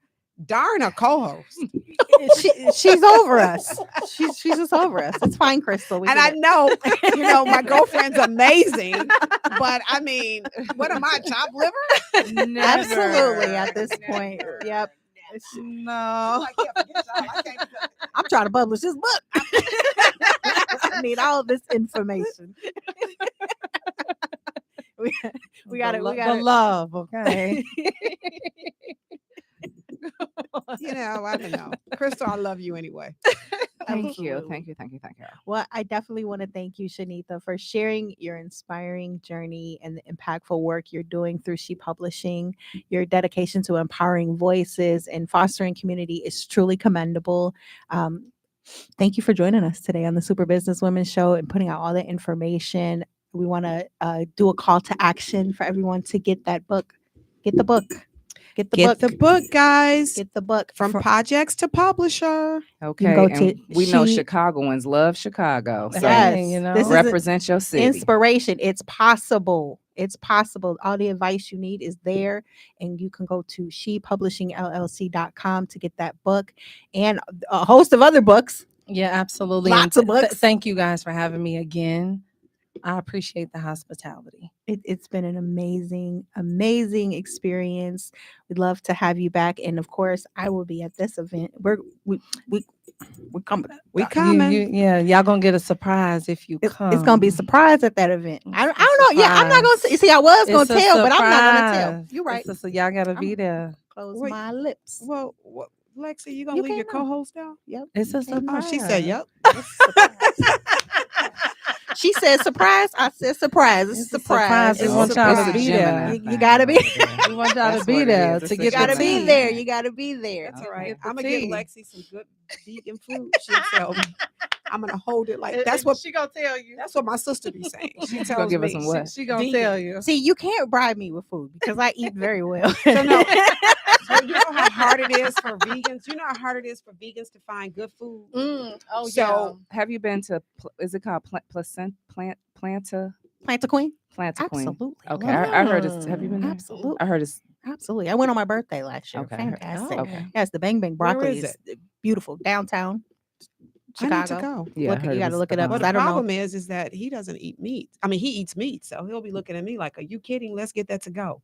darn her co-host. she's over us. She's just over us. It's fine, Crystal. We And get I it. know, my girlfriend's amazing, but I mean, what am I, chopped liver? Absolutely at this point. Yep. No. I'm trying to publish this book. I need all this information. we got it. We got the it. love, okay. I don't know. Crystal, I love you anyway. Thank you. Absolutely. Thank you. Thank you. Thank you. Well, I definitely want to thank you, Shenitha, for sharing your inspiring journey and the impactful work you're doing through She Publishing. Your dedication to empowering voices and fostering community is truly commendable. Thank you for joining us today on the Super Business Women Show and putting out all the information. We want to do a call to action for everyone to get that book. Get the book. Get the Get book. the book, guys. Get the book From projects to publisher. Okay. go And to we know She- Chicagoans love Chicago. So Yes, Hey, you know, this is represent your city. inspiration. It's possible. It's possible. All the advice you need is there. And you can go to shepublishingllc.com to get that book and a host of other books. Yeah, absolutely. Lots And of books. thank you guys for having me again. I appreciate the hospitality. It's been an amazing experience. We'd love to have you back. And of course, I will be at this event. We're coming. We coming. Y'all gonna get a surprise if you come. It's gonna be a surprise at that event. I It's a don't know. Yeah, I'm not gonna surprise. see. I was gonna It's a tell, but I'm not gonna tell. surprise. You're right. So y'all gotta be I'm- there. Close Wait. my lips. Well, what, Lexi, you gonna You leave your can't know. co-host out? Yep. It's a Oh, surprise. she said, "Yep." She said surprise. I said surprise. It's a It's a surprise. surprise. We It's a want y'all to surprise. be there. You gotta be. We want y'all to That's be what it there is. to It's a get You gotta the be tea. there. You gotta be there. That's all Okay. right. Get the I'm gonna get tea. Lexi some good vegan food. She'll tell me. I'm gonna hold it like that's what she gonna tell you. that's what my sister be saying. She gonna tells give me us some what? She gonna vegan. tell you. See, you can't bribe me with food because I eat very well. So no. So you know how hard it is for vegans. You know how hard it is for vegans to find good food. Oh So Have you been to? Is it called Planta Plant a queen? Queen? Absolutely. I Okay, love it. I heard it's. Have you been there? Absolutely. I heard it's. Absolutely. I went on my birthday last year. Okay. Fantastic. Oh. Okay. Yes, the Bang Bang Where Broccoli is is beautiful. Downtown I need to Chicago. go. Yeah, I Look, heard you got to was look it the up. But 'cause the I don't know. problem is that he doesn't eat meat. I mean, he eats meat, so he'll be looking at me like, "Are you kidding? Let's get that to go."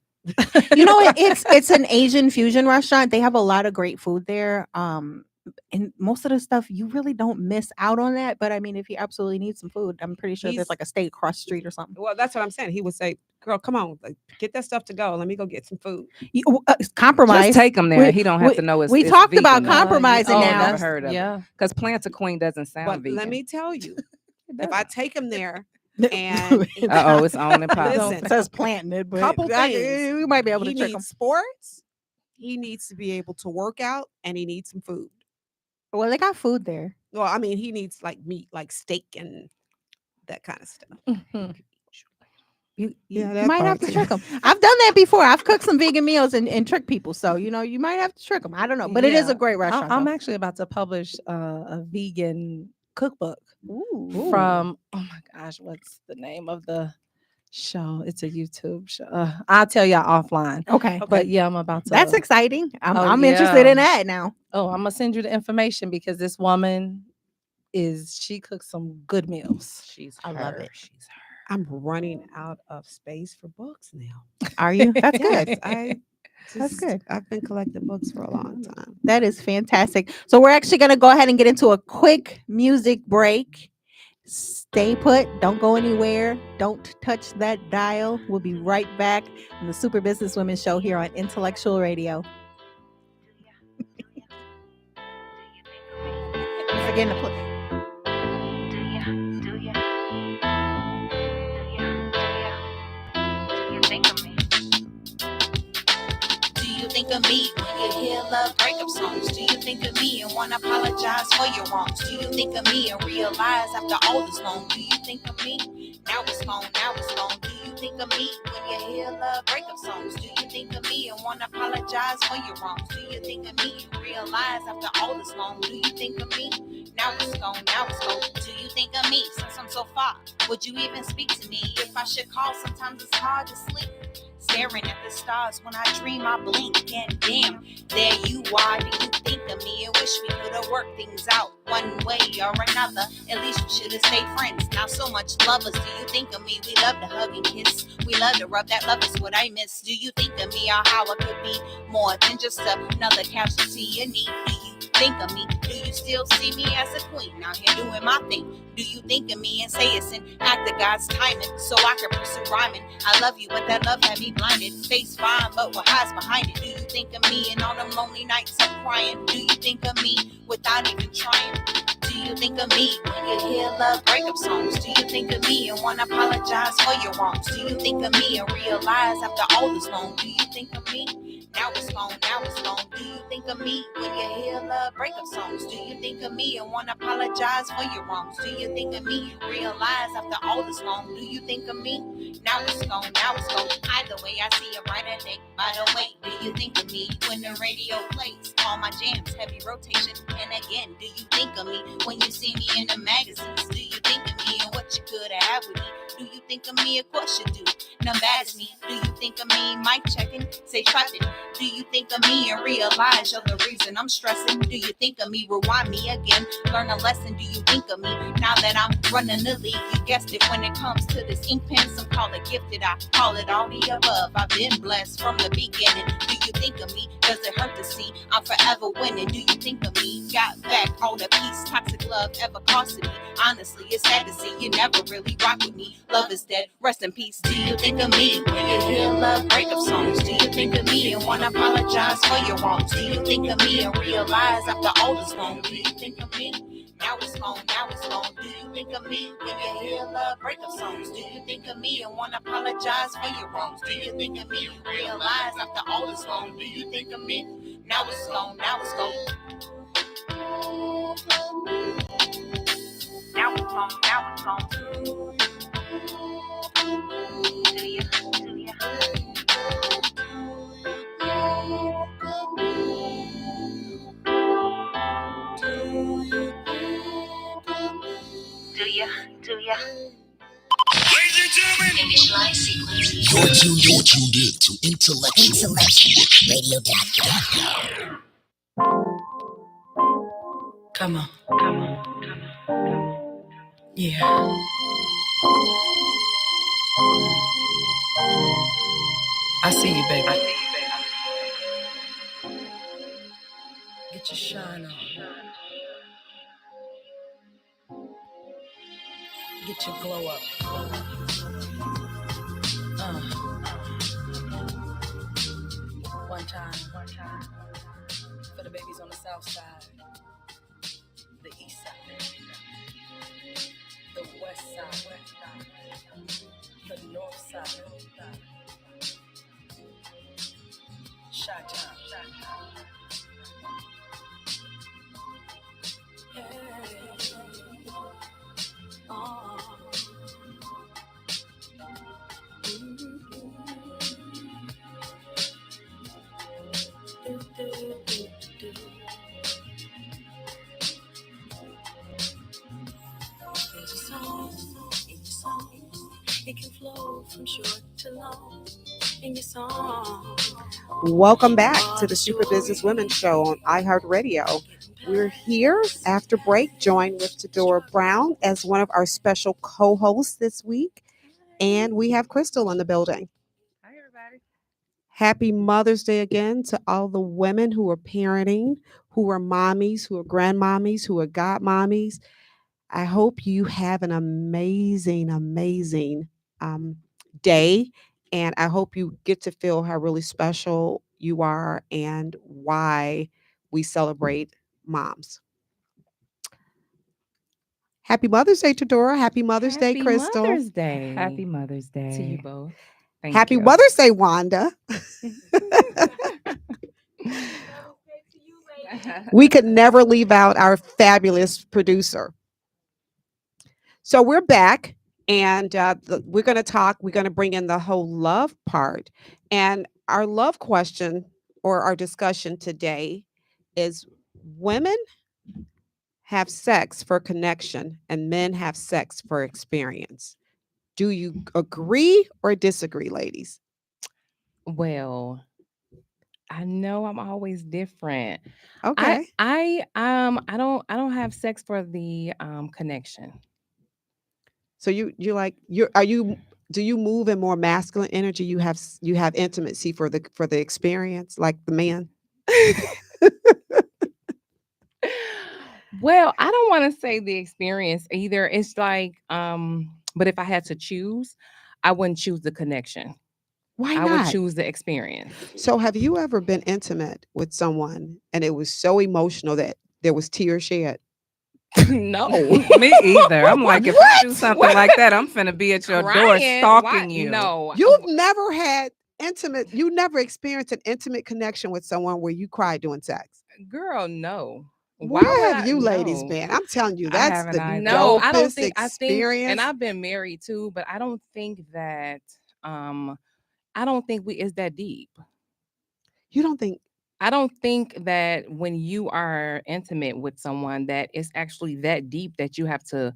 You know, it's an Asian fusion restaurant. They have a lot of great food there. And most of the stuff you really don't miss out on that. But I mean, if you absolutely need some food, I'm pretty sure He's- there's like a steak across the street or something. Well, that's what I'm saying. He would say, "Girl, come on, like, get that stuff to go. Let me go get some food." Compromise. Just take him there. We- he don't have we- to know it's. we it's talked about vegan, though. compromising Oh, now. Never heard of it. Yeah. Because Planta Queen doesn't sound But vegan. let me tell you, It if I doesn't. take him there, and Uh-oh, it's on and popping. Listen, it says planting it, but couple things. we might be able he to trick needs them. sports, he needs to be able to work out, and he needs some food. Well, they got food there. Well, I mean, he needs like meat, like steak and that kind of stuff. You Yeah, that might have part to trick them. I've done that before. I've cooked some vegan meals and trick people. So, you know, you might have to trick them. I don't know. But it is Yeah. a great restaurant. I'm though. actually about to publish a vegan cookbook Ooh. from, oh my gosh, what's the name of the show? It's a YouTube show. I'll tell y'all offline. Okay. But yeah, I'm about to. That's exciting. I'm, Oh, I'm interested yeah. in that now. Oh, I'm gonna send you the information because this woman she cooks some good meals. She's I love it. She's her. I'm running out of space for books now. Are you? That's Yes, good. That's good. I've been collecting books for a long time. That is fantastic. So we're actually going to go ahead and get into a quick music break. Stay put. Don't go anywhere. Don't touch that dial. We'll be right back on the Super Business Women Show here on Intellectual Radio. Forgetting to play. Do you think of me when you hear love breakup songs? Do you think of me and wanna apologize for your wrongs? Do you think of me and realize after all this long? Do you think of me? Now it's gone, now it's gone. Do you think of me when you hear love breakup songs? Do you think of me and wanna apologize for your wrongs? Do you think of me and realize after all this long? Do you think of me? Now it's gone, now it's gone. Do you think of me since I'm so far? Would you even speak to me if I should call? Sometimes it's hard to sleep. Staring at the stars when I dream, I blink, and damn, there you are. Do you think of me? I wish we could have worked things out one way or another. At least we should have stayed friends. Now so much lovers. Do you think of me? We love to hug and kiss. We love to rub that love is what I miss. Do you think of me or how I could be more than just another casualty you need? Do you think of me? Do you still see me as a queen out here doing my thing? Do you think of me and say it's an act of God's timing so I can pursue rhyming? I love you, but that love had me blinded. Face fine, but what hides behind it? Do you think of me and all them lonely nights I'm crying? Do you think of me without even trying? Do Do you think of me when you hear love breakup songs? Do you think of me and wanna apologize for your wrongs? Do you think of me and realize after all this long? Do you think of me? Now it's gone, now it's gone. Do you think of me when you hear love breakup songs? Do you think of me and wanna apologize for your wrongs? Do you think of me? Realize after all this long. Do you think of me? Now it's gone, now it's gone. Either way, I see a brighter day. By the way, do you think of me when the radio plays all my jams, heavy rotation? And again, do you think of me when you see me in the magazines? Do you think of me and what you could have with me? Do you think of me? Of course you do. None bad to me. Do you think of me? Mic checking, say traffic. Do you think of me and realize you're the reason I'm stressing? Do you think of me? Rewind me again. Learn a lesson. Do you think of me? Now that I'm running the league, you guessed it. When it comes to this ink pen, some call it gifted. I call it all the above. I've been blessed from the beginning. Do you think of me? Does it hurt to see I'm forever winning? Do you think of me? Got back all the peace, toxic love ever cost me. Honestly, it's sad to see you never really rock with me. Love is dead. Rest in peace. Do you think of me when you hear love breakup songs? Do you think of me and wanna apologize for your wrongs? Do you think of me and realize after all this long? Do you think of me? Now it's gone, now it's gone. Do you think of me when you hear love breakup songs? Do you think of me and wanna apologize for your wrongs? Do you think of me and realize after all this long? Do you think of me? Now it's gone, now it's gone. Now it's gone, now it's gone. Do you? Do ya? Ladies and gentlemen, Initialize sequence. you're tuned in to IntellectualRadio-Podcast. Come on. Yeah. I see you, baby. Get your shine on. Get your glow up. One time. For the babies on the south side, the east side, the west side, the north side. Chi-town. There's a song in your song. It can flow from short to long in your song. Welcome back to the Super Business Women Show on iHeartRadio. We're here after break, joined with Tadora Brown as one of our special co-hosts this week. And we have Crystal in the building. Hi, everybody. Happy Mother's Day again to all the women who are parenting, who are mommies, who are grandmommies, who are godmommies. I hope you have an amazing day. And I hope you get to feel how really special you are and why we celebrate moms. Happy Mother's Day, Tadora. Happy Mother's Day, Crystal. Mother's Day. Happy Mother's Day to you both. Thank Happy you. Mother's Day, Wanda. We could never leave out our fabulous producer. So we're back, and we're going to talk. We're going to bring in the whole love part. And our love question or our discussion today is women have sex for connection and men have sex for experience. Do you agree or disagree, ladies? Well, I know I'm always different. Okay. I don't have sex for the connection. So do you move in more masculine energy? You have intimacy for the experience, like the man? Well, I don't want to say the experience either. It's like, but if I had to choose, I wouldn't choose the connection. Why I not? would choose the experience. So have you ever been intimate with someone and it was so emotional that there was tears shed? No. Me either. I'm like, if I do something like that, I'm finna be at your door Crying? stalking Why? you. No. You've never had you never experienced an intimate connection with someone where you cried during sex. Girl, no. Why Where would have I? you ladies No. been? I'm telling you, I that's haven't the either. No, I don't dopest think. I think, experience. and I've been married too, but I don't think that. I don't think it's that deep. You don't think I don't think that when you are intimate with someone that it's actually that deep that you have to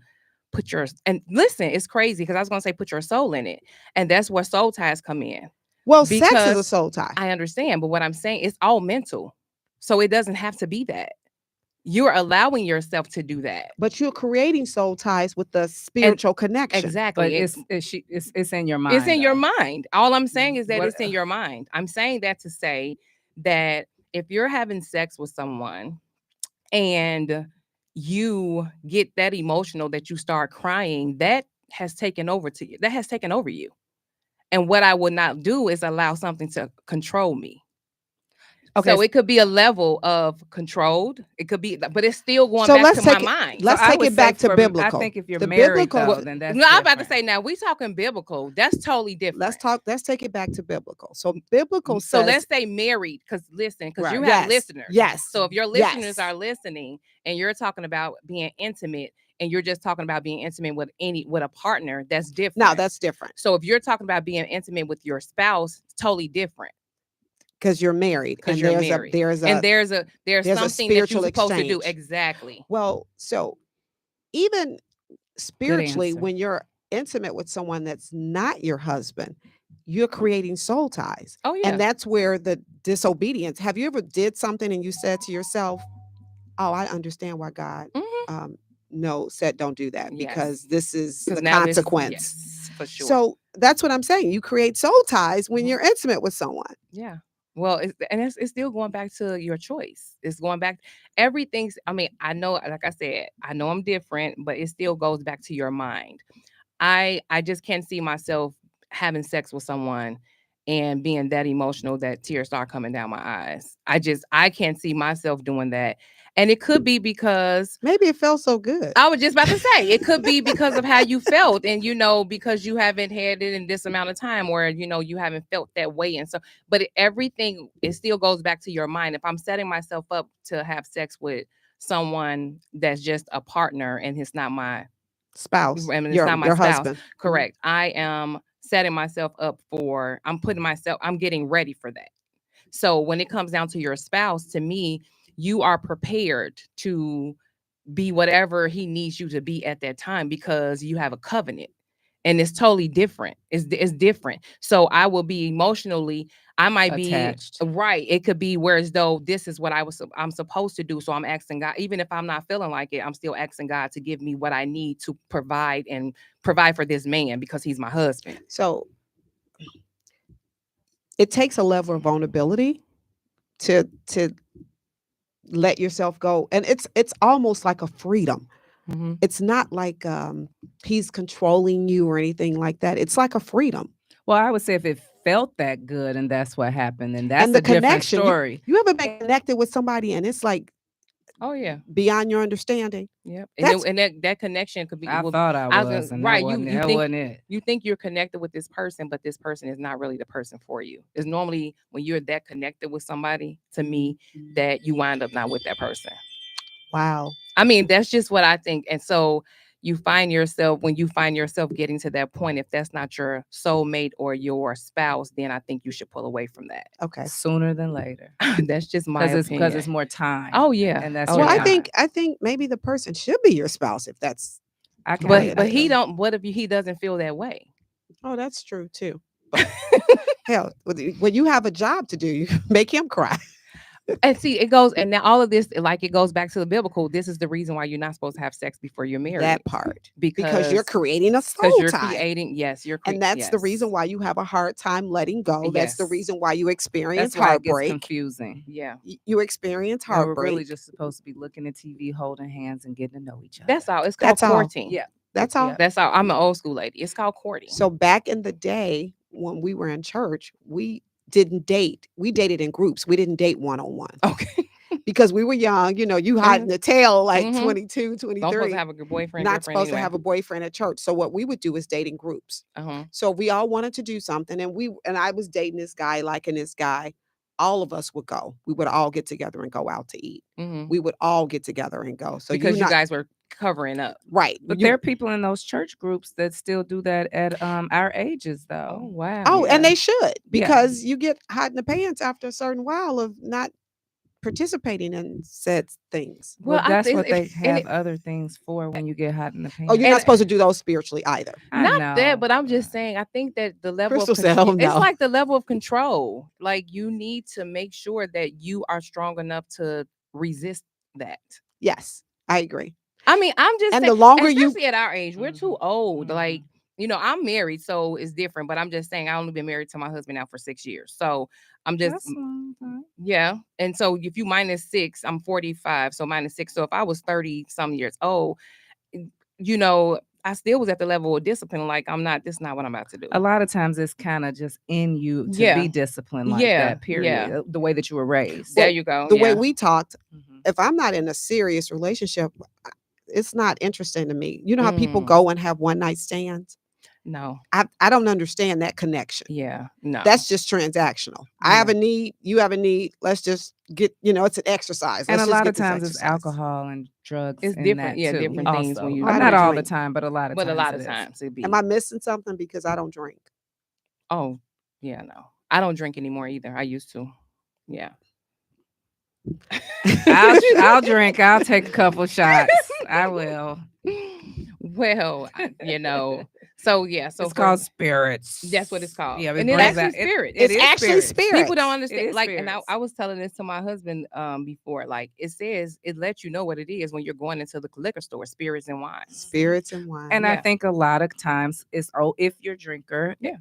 put your and listen, it's crazy because I was gonna say put your soul in it. And that's where soul ties come in. well, sex is a Because soul tie. I understand, but what I'm saying is all mental. So it doesn't have to be that. You're allowing yourself to do that. But you're creating soul ties with the spiritual connection. Exactly. But it's in your mind. It's in your though. mind. All I'm saying is that What- it's in your mind. I'm saying that to say that if you're having sex with someone and you get that emotional that you start crying, that has taken over to you. That has taken over you. And what I would not do is allow something to control me. Okay, So it could be a level of controlled. It could be, but it's still going So back let's to my take it- mind. let's I take would it back say to I biblical. think if you're The married, biblical- though, then that's No, I'm about to different. say now we talking biblical. That's totally different. Let's take it back to biblical. So biblical So says let's say married, because listen, because you Right. have Yes. listeners. Yes. So if your listeners Yes. are listening and you're talking about being intimate and you're just talking about being intimate with a partner, that's different. no, that's different so if you're talking about being intimate with your spouse, it's totally different. because you're married Because and you're there's married. there's and a there's a something that spiritual you're supposed to do. exchange. Exactly. well, so even spiritually, answer. when you're intimate with someone that's not your husband, you're creating soul ties. Oh yeah. And that's where the disobedience. Have you ever did something and you said to yourself, "Oh, I understand why God Mhm. said don't do that Yes. because this is 'Cause the now this- consequence." yes, for sure. So that's what I'm saying. You create soul ties when Mhm. you're intimate with someone. Yeah. Well, it's still going back to your choice. It's going back. Everything's. I mean, I know, like I said, I know I'm different, but it still goes back to your mind. I just can't see myself having sex with someone and being that emotional that tears start coming down my eyes. I can't see myself doing that. And it could be because Maybe it felt so good. I was just about to say it could be because of how you felt, and because you haven't had it in this amount of time, or you haven't felt that way, and so. But everything it still goes back to your mind. If I'm setting myself up to have sex with someone that's just a partner and it's not my Spouse, I mean, it's your, not my your spouse. husband. Correct. I am setting myself up for. I'm getting ready for that. So when it comes down to your spouse, to me, you are prepared to be whatever he needs you to be at that time because you have a covenant, and it's totally different. It's different. So I will be emotionally, I might Attached. be right. It could be whereas though this is what I'm supposed to do. So I'm asking God, even if I'm not feeling like it, I'm still asking God to give me what I need to provide for this man because he's my husband. So it takes a level of vulnerability to let yourself go, and it's almost like a freedom. Mhm. It's not like he's controlling you or anything like that. It's like a freedom. Well, I would say if it felt that good and that's what happened, then that's And the a different connection, story. You ever been connected with somebody and it's like Oh yeah. beyond your understanding? Yep. That's- And that connection could be. I well, thought I I was was, gonna- and right, that you- wasn't, you that think- wasn't it. You think you're connected with this person, but this person is not really the person for you. It's normally when you're that connected with somebody, to me, that you wind up not with that person. Wow. I mean, that's just what I think. And so when you find yourself getting to that point, if that's not your soulmate or your spouse, then I think you should pull away from that. Okay. Sooner than later. That's just my opinion. Because it's more time. Oh yeah. And that's Oh, Well, your yeah. I think maybe the person should be your spouse if that's. I can Right. But he don't. What if he doesn't feel that way? Oh, that's true too. But, hell, when you have a job to do, you make him cry. And see, it goes, and now all of this, like it goes back to the biblical. This is the reason why you're not supposed to have sex before you're married. That part. because Because you're creating a soul you're tie. creating. Yes, you're. And that's the reason yes. why you have a hard time letting go. That's the Yes. reason why you experience That's why it gets heartbreak. confusing. Yeah, You experience And we're heartbreak. really just supposed to be looking at TV, holding hands, and getting to know each other. that's all. It's called That's all. courting. Yeah. That's all. Yeah. That's all. I'm an old school lady. It's called courting. So back in the day when we were in church, we didn't date. We dated in groups. We didn't date one-on-one. okay. because we were young. You hiding the tail like Mhm. 22, Don't supposed 23. to have a good boyfriend, Not girlfriend supposed to anyway. have a boyfriend at church. So what we would do is date in groups. Uh-huh. So we all wanted to do something, and I was dating this guy, liking this guy. All of us would go. We would all get together and go out to eat. Mhm. We would all get together and go. So Because you you guys were covering up. right. Mm-hmm. But You- there are people in those church groups that still do that at our ages, Oh though. wow. Oh, and yeah. they should, Yeah. because you get hot in the pants after a certain while of not participating in said things. Well, Well, that's think what they and have other things for when you get hot in the pants. Oh, you're And- not supposed to do those spiritually either. I Not know, that, but I'm just saying, I think that the level Crystal of said, control, "Oh, no." it's like the level of control. Like, you need to make sure that you are strong enough to resist that. Yes, I agree. I mean, I'm just And saying, the longer you- especially at our age, we're too old. Mhm. Like, I'm married, so it's different. But I'm just saying, I only been married to my husband now for 6 years. So I'm just, That's a long time. yeah. And so if you minus 6, I'm 45. So minus 6. So if I was 30 some years old, I still was at the level of discipline. Like, this is not what I'm about to do. A lot of times it's kind of just in you to Yeah. be disciplined like Yeah, that, period. yeah. The way that you were raised. There Well, you go. The way yeah. we talked, Mhm. if I'm not in a serious relationship, it's not interesting to me. You know how people Mm. go and have one night stands? No. I don't understand that connection. Yeah. No. That's just transactional. I have Yeah. a need, you have a need. Let's just get, it's an exercise. And Let's a just lot get of this times it's exercise. alcohol and drugs. It's in different- that yeah, too, different things when also. you I Not don't all drink. the time, but a lot of But times. a lot it of is. times it be. Am I missing something because I don't drink? Oh, yeah, no. I don't drink anymore either. I used to. Yeah. I'll drink. I'll take a couple shots. I will. Well, so yeah. So It's called spirits. That's what it's called. Yeah, and it's brings actually that- spirit. It's actually spirit. People don't It understand. is Like, and spirits. I was telling this to my husband before. Like, it says it lets you know what it is when you're going into the liquor store, spirits and wine. Spirits and wine. And I Yeah. think a lot of times it's if you're a drinker, Yeah.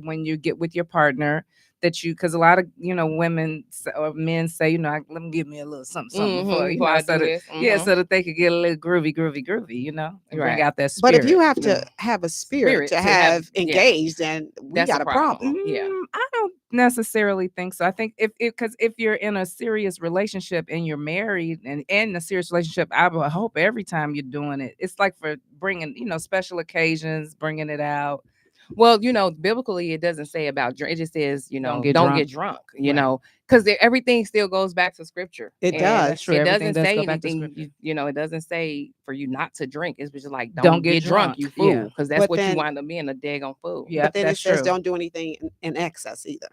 When you get with your partner, that because a lot of women or men say, let them give me a little something before, Before I so do that, this. so that they could get a little groovy, and bring Right. out that But spirit. if you have to have a spirit to have engaged, then we That's a got a problem. Yeah. I don't necessarily think so. I think if you're in a serious relationship and you're married and in a serious relationship, I would hope every time you're doing it, it's like for bringing, special occasions, bringing it out. Well, biblically, it doesn't say about drink. It just says, don't get drunk, Right. because everything still goes back to scripture. It And does. That's true. It Everything doesn't does say go back to anything, it doesn't say for you not to drink. It's just like, Don't get drunk, drunk. you Yeah. fool. Because that's But what then- you wind up being, a daggone fool. Yeah, But then it that's says true. don't do anything in excess either.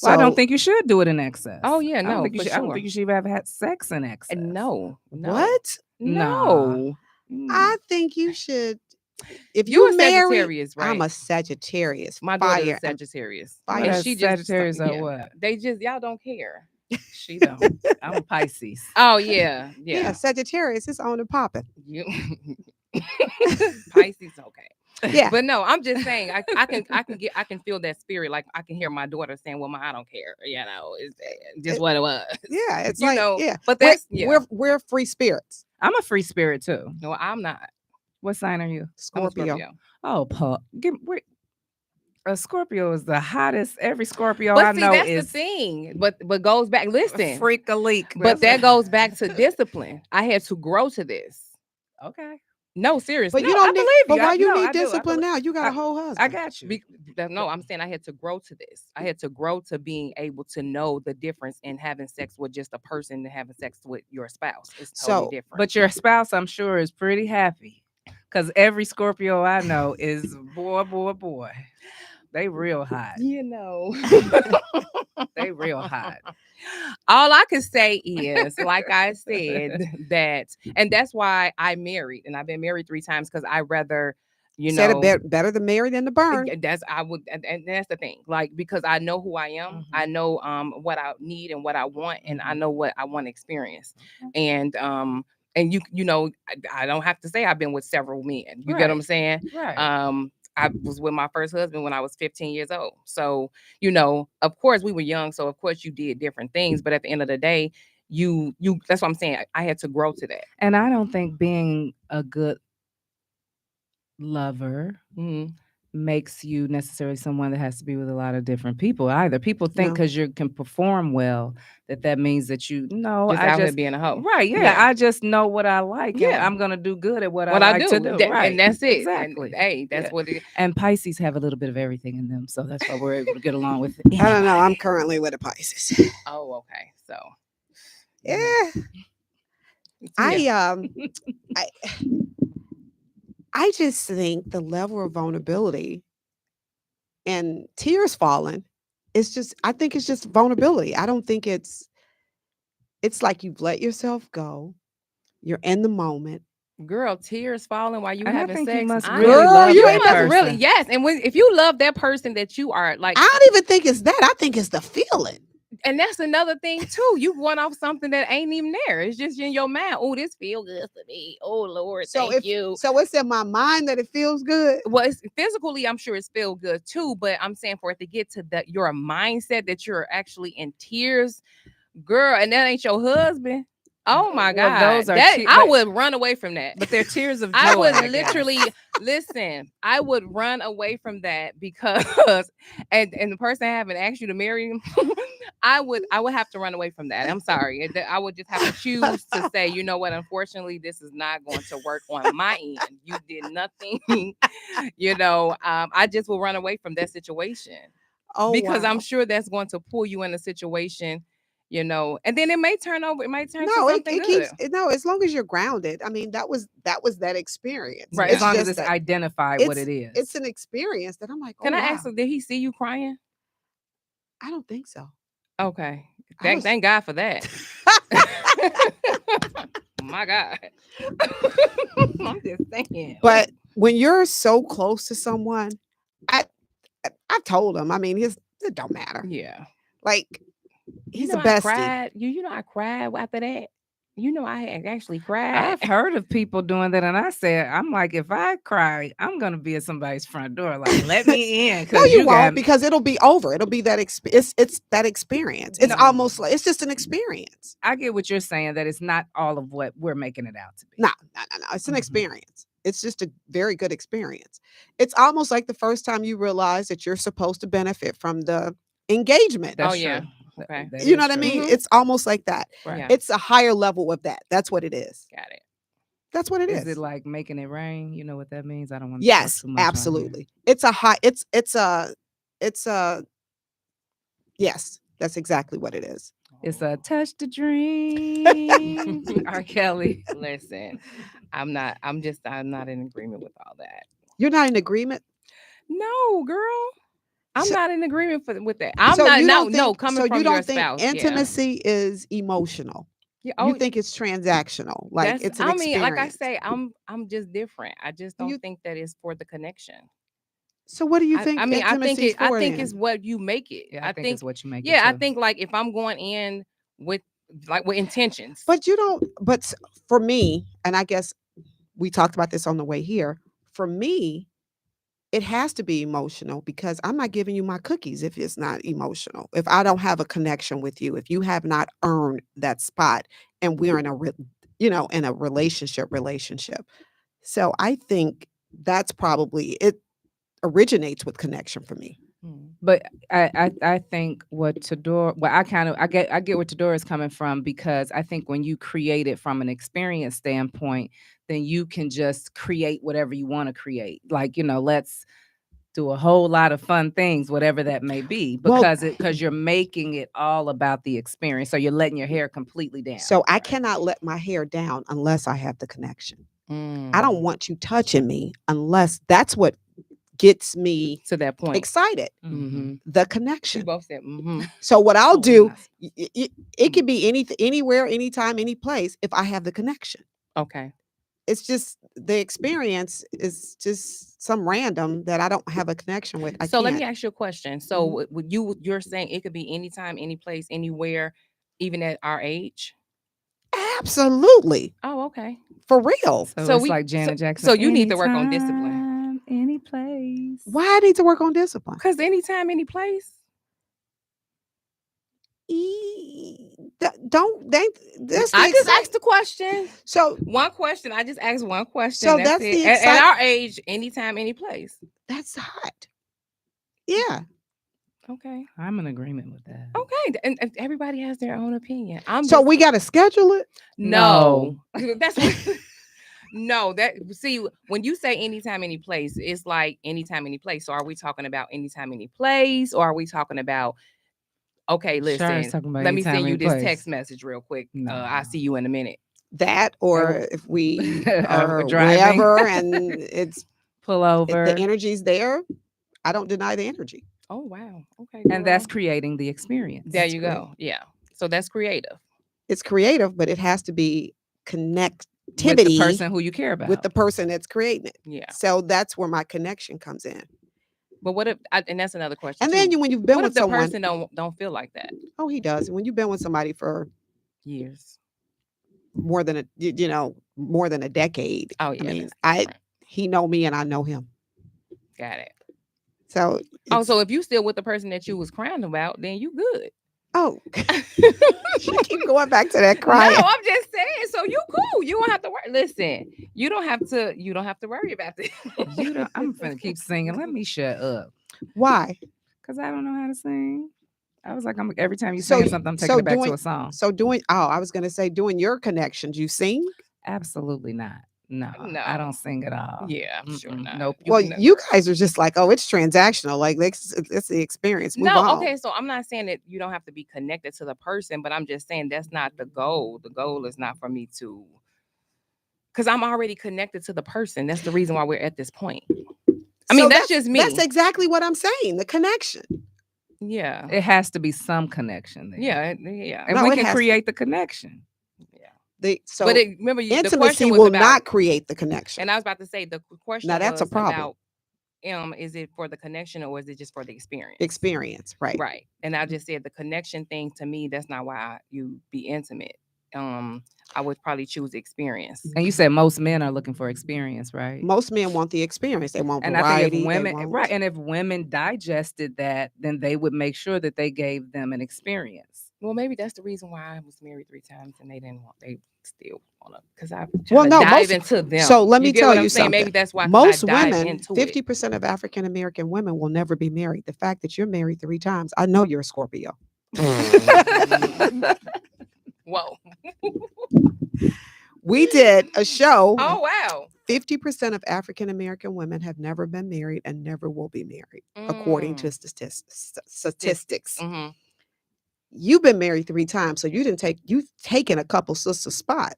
Well, I don't So- think you should do it in excess. Oh, yeah, I don't no, think you for should. I don't sure. think you should even have had sex in excess. No. What? No. I think you should. If You you a married, Sagittarius, right? I'm a Sagittarius. My daughter's Fire a and- Sagittarius. fire. And Well, she just Sagittarius are what? They just, y'all don't care. She don't. I'm a Pisces. Oh, yeah. Yeah, Yeah. Sagittarius is on and popping. You Pisces, okay. Yeah. But no, I'm just saying I can feel that spirit. Like, I can hear my daughter saying, well, I don't care. It's just what it was. Yeah, it's You like know, yeah. but We're- that's we're free spirits. I'm a free spirit too. No, I'm not. What sign are you? I'm a Scorpio. Oh, Paul. A Scorpio is the hottest. Every Scorpio But I see, know that's is the thing. But goes back. Listen, freak a leak. but that goes back to discipline. I had to grow to this. Okay. No, seriously. But you No, I don't need. believe But you. why I- you no, need I do. I discipline now? You got I- a whole husband. I got you. No, I'm saying I had to grow to this. I had to grow to being able to know the difference in having sex with just a person and having sex with your spouse. It's totally So, different. But your spouse, I'm sure, is pretty happy. Because every Scorpio I know is boy. They real hot. They real hot. All I can say is, like I said, and that's why I married, and I've been married 3 times because I rather, said it better than married than the burn. and that's the thing. Like, because I know who I am, Mhm. I know what I need and what I want, and I know what I want to experience, and I don't have to say I've been with several men. You get what I'm Right. saying? Right. I was with my first husband when I was 15 years old. So, of course we were young. So of course you did different things. But at the end of the day, you that's what I'm saying. I had to grow to that. And I don't think being a good lover Mhm. makes you necessarily someone that has to be with a lot of different people either. People think No. because you can perform well that means that you no, Just I out here just being a hoe. right, yeah, Yeah. I just know what I like, and Yeah. I'm gonna do good at what I What I like do, to do. Right, and that's it. Exactly. And, hey, that's Yeah. what it is. And Pisces have a little bit of everything in them, so that's why we're able to get along with I don't know. I'm anybody. currently with a Pisces. Oh, okay. So Yeah. yeah. I just think the level of vulnerability and tears falling is just, I think it's just vulnerability. I don't think it's like you've let yourself go. You're in the moment. Girl, tears falling while you And I having think you sex. must I- really Girl, love you that ain't must person. really, yes. And if you love that person that you are like, I don't even think it's that. I think it's the feeling. and that's another thing too. You went off something that ain't even there. It's just in your mind. Oh, this feel good to me. Oh Lord, thank you. So it's in my mind that it feels good. Well, it's physically, I'm sure it's feel good too, but I'm saying for it to get to your mindset that you're actually in tears, girl, and that ain't your husband. Oh my Well, God. those are That te- I but- would run away from that. But they're tears of joy. I would I guess. literally listen. I would run away from that because, and the person haven't asked you to marry him. I would have to run away from that. I'm sorry. I would just have to choose to say, you know what? Unfortunately, this is not going to work on my end. You did nothing. I just will run away from that situation because I'm sure that's going to pull you in a situation. And then it may turn over. It might turn to something good. keeps as long as you're grounded. I mean, that was that experience. Right, It's as long as just it's that identified what it is. It's an experience that I'm like, Can oh, I wow. ask? Did he see you crying? I don't think so. Okay. I was- Thank God for that. My God. I'm just saying. But when you're so close to someone, I've told him. I mean, it don't matter. Yeah. Like, he's You know, a bestie. I cried. I cried after that. I actually cried. I've heard of people doing that, and I'm like, if I cry, I'm gonna be at somebody's front door, like, let me in. No, 'cause you won't, got- because it'll be over. It'll be that it's that experience. It's No. almost like it's just an experience. I get what you're saying, that it's not all of what we're making it out to be. No. It's an Mhm. experience. It's just a very good experience. It's almost like the first time you realize that you're supposed to benefit from the engagement. That's Oh, yeah. true. Okay. That You is know what I true. mean? Mhm. It's almost like that. Right. Yeah. It's a higher level of that. That's what it is. Got it. That's what it is. Is it like making it rain? You know what that means? I don't want to Yes, too much on here. absolutely. It's a high. It's a. Yes, that's exactly what it is. It's a touch the dream. R. Kelly. Listen, I'm not in agreement with all that. You're not in agreement. No, girl. I'm So- not in agreement with that. I'm So not. you No, don't no. think- Coming so from you don't your think spouse. intimacy is emotional. Yeah. You think it's transactional, like that's- it's an I experience. mean, like I say, I'm just different. I just don't You- think that it's for the connection. So what do you think? I think intimacy is I for think then? it's what you make it. Yeah, I think it's what you make it Yeah, I too. think like if I'm going in with intentions. But you don't. But for me, and I guess we talked about this on the way here. For me, it has to be emotional, because I'm not giving you my cookies if it's not emotional. If I don't have a connection with you, if you have not earned that spot, and we're in in a relationship. So I think that's probably it. Originates with connection for me. But I think what Tadora, well, I get where Tadora is coming from, because I think when you create it from an experience standpoint, then you can just create whatever you want to create. Like, let's do a whole lot of fun things, whatever that may be, Well- because you're making it all about the experience. So you're letting your hair completely down. So I cannot let my hair down unless I have the connection. Mm. I don't want you touching me unless that's what gets me To that point. excited. Mm-hmm. The We connection. both said. Mm-hmm. So what I'll Oh, do, nice. it can be anywhere, anytime, any place, if I have the connection. Okay. It's just the experience is just some random that I don't have a connection with. So let me can't. ask you a question. So you're saying it could be anytime, any place, anywhere, even at our age? Absolutely, Oh, okay. for real. So it's we- like Janet Jackson. so you need to work on discipline. Anytime, any place. Why I need to work on discipline? Because anytime, any place. Don't they? That's the I just excite- asked the question. So One question. I just asked one question. So that's that's it. the At our age, anytime, any place. that's hot. Yeah. Okay. I'm in agreement with that. Okay. And everybody has their own opinion. So we got to schedule it. No. That's what. No, see, when you say anytime, any place, it's like anytime, any place. So are we talking about anytime, any place, or are we talking about? Okay, listen. talking about Let me anytime, send you any this place. text message real quick. No. I'll see you in a minute. That, or if we are driving. wherever and it's Pull if over. the energy's there, I don't deny the energy. Oh wow. Okay. And that's creating the experience. there you go. Yeah. So that's creative. It's creative, but it has to be connectivity With the person who you care about. with the person that's creating it. Yeah. So that's where my connection comes in. But what if? And that's another question. And too. then when you've been what with if the someone, person don't feel like that? oh, he does. When you've been with somebody for Years. more than more than a decade. Oh yeah. I mean, that's different. he know me and I know him. Got it. So Oh, so if you still with the person that you was crying about, then you good. she keep going back to that crying. No, I'm just saying. So you cool. You don't have to worry. Listen, you don't have to worry about this. I'm finna keep singing. Let me shut up. Why? Because I don't know how to sing. I was like, every time you So- sing something, I'm taking so it back doing- to a song. So I was gonna say doing your connections, you sing? Absolutely not. No, No. I don't sing at all. Yeah, I'm sure Mm-mm. not. Nope. Well, can- you guys are just like, oh, it's transactional. Like it's the experience. Move No, on. okay. So I'm not saying that you don't have to be connected to the person, but I'm just saying that's not the goal. The goal is not for me to, because I'm already connected to the person. That's the reason why we're at this point. I mean, So that's just me. That's exactly what I'm saying. The connection. Yeah. It has to be some connection there. Yeah. Yeah. And No, we it can has to- create the connection. So But remember, the intimacy question was will about, not create the connection. and I was about to say the question Now, that's a was problem. about, is it for the connection or is it just for the experience? Experience, right? Right. And I just said the connection thing to me, that's not why you be intimate. I would probably choose experience. And you said most men are looking for experience, right? Most men want the experience. They want And I variety. think if they women, want- right, and if women digested that, then they would make sure that they gave them an experience. Well, maybe that's the reason why I was married 3 times and they still want to, because I Well, no, dive most- into them. So let me get tell what I'm you saying? Maybe something. that's why 'cause Most I dive women, into 50% of African American women will never be married. The fact that you're married 3 times, I know you're a Scorpio. it. Whoa. We did a show. Oh wow. 50% of African American women have never been married and never will be married, according to statistics. Mhm. You've been married 3 times, so you've taken a couple sister spot.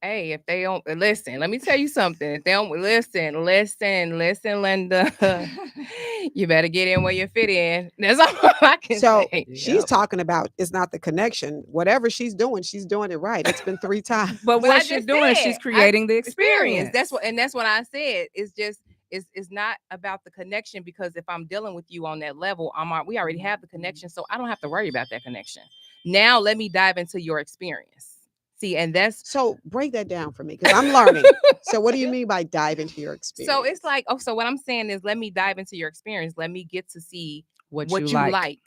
Hey, if they don't listen, let me tell you something. If they don't listen, Linda, you better get in where you fit in. That's all I can So say. she's talking about it's not the connection. Whatever she's doing it right. It's been 3 times. But But I what she's just doing, said, she's creating the experience. That's what I said. It's just it's not about the connection, because if I'm dealing with you on that level, we already have the connection, so I don't have to worry about that connection. Now let me dive into your experience. See, and that's So break that down for me, because I'm learning. So what do you mean by dive into your experience? so it's like, so what I'm saying is let me dive into your experience. Let me get to see what you you like.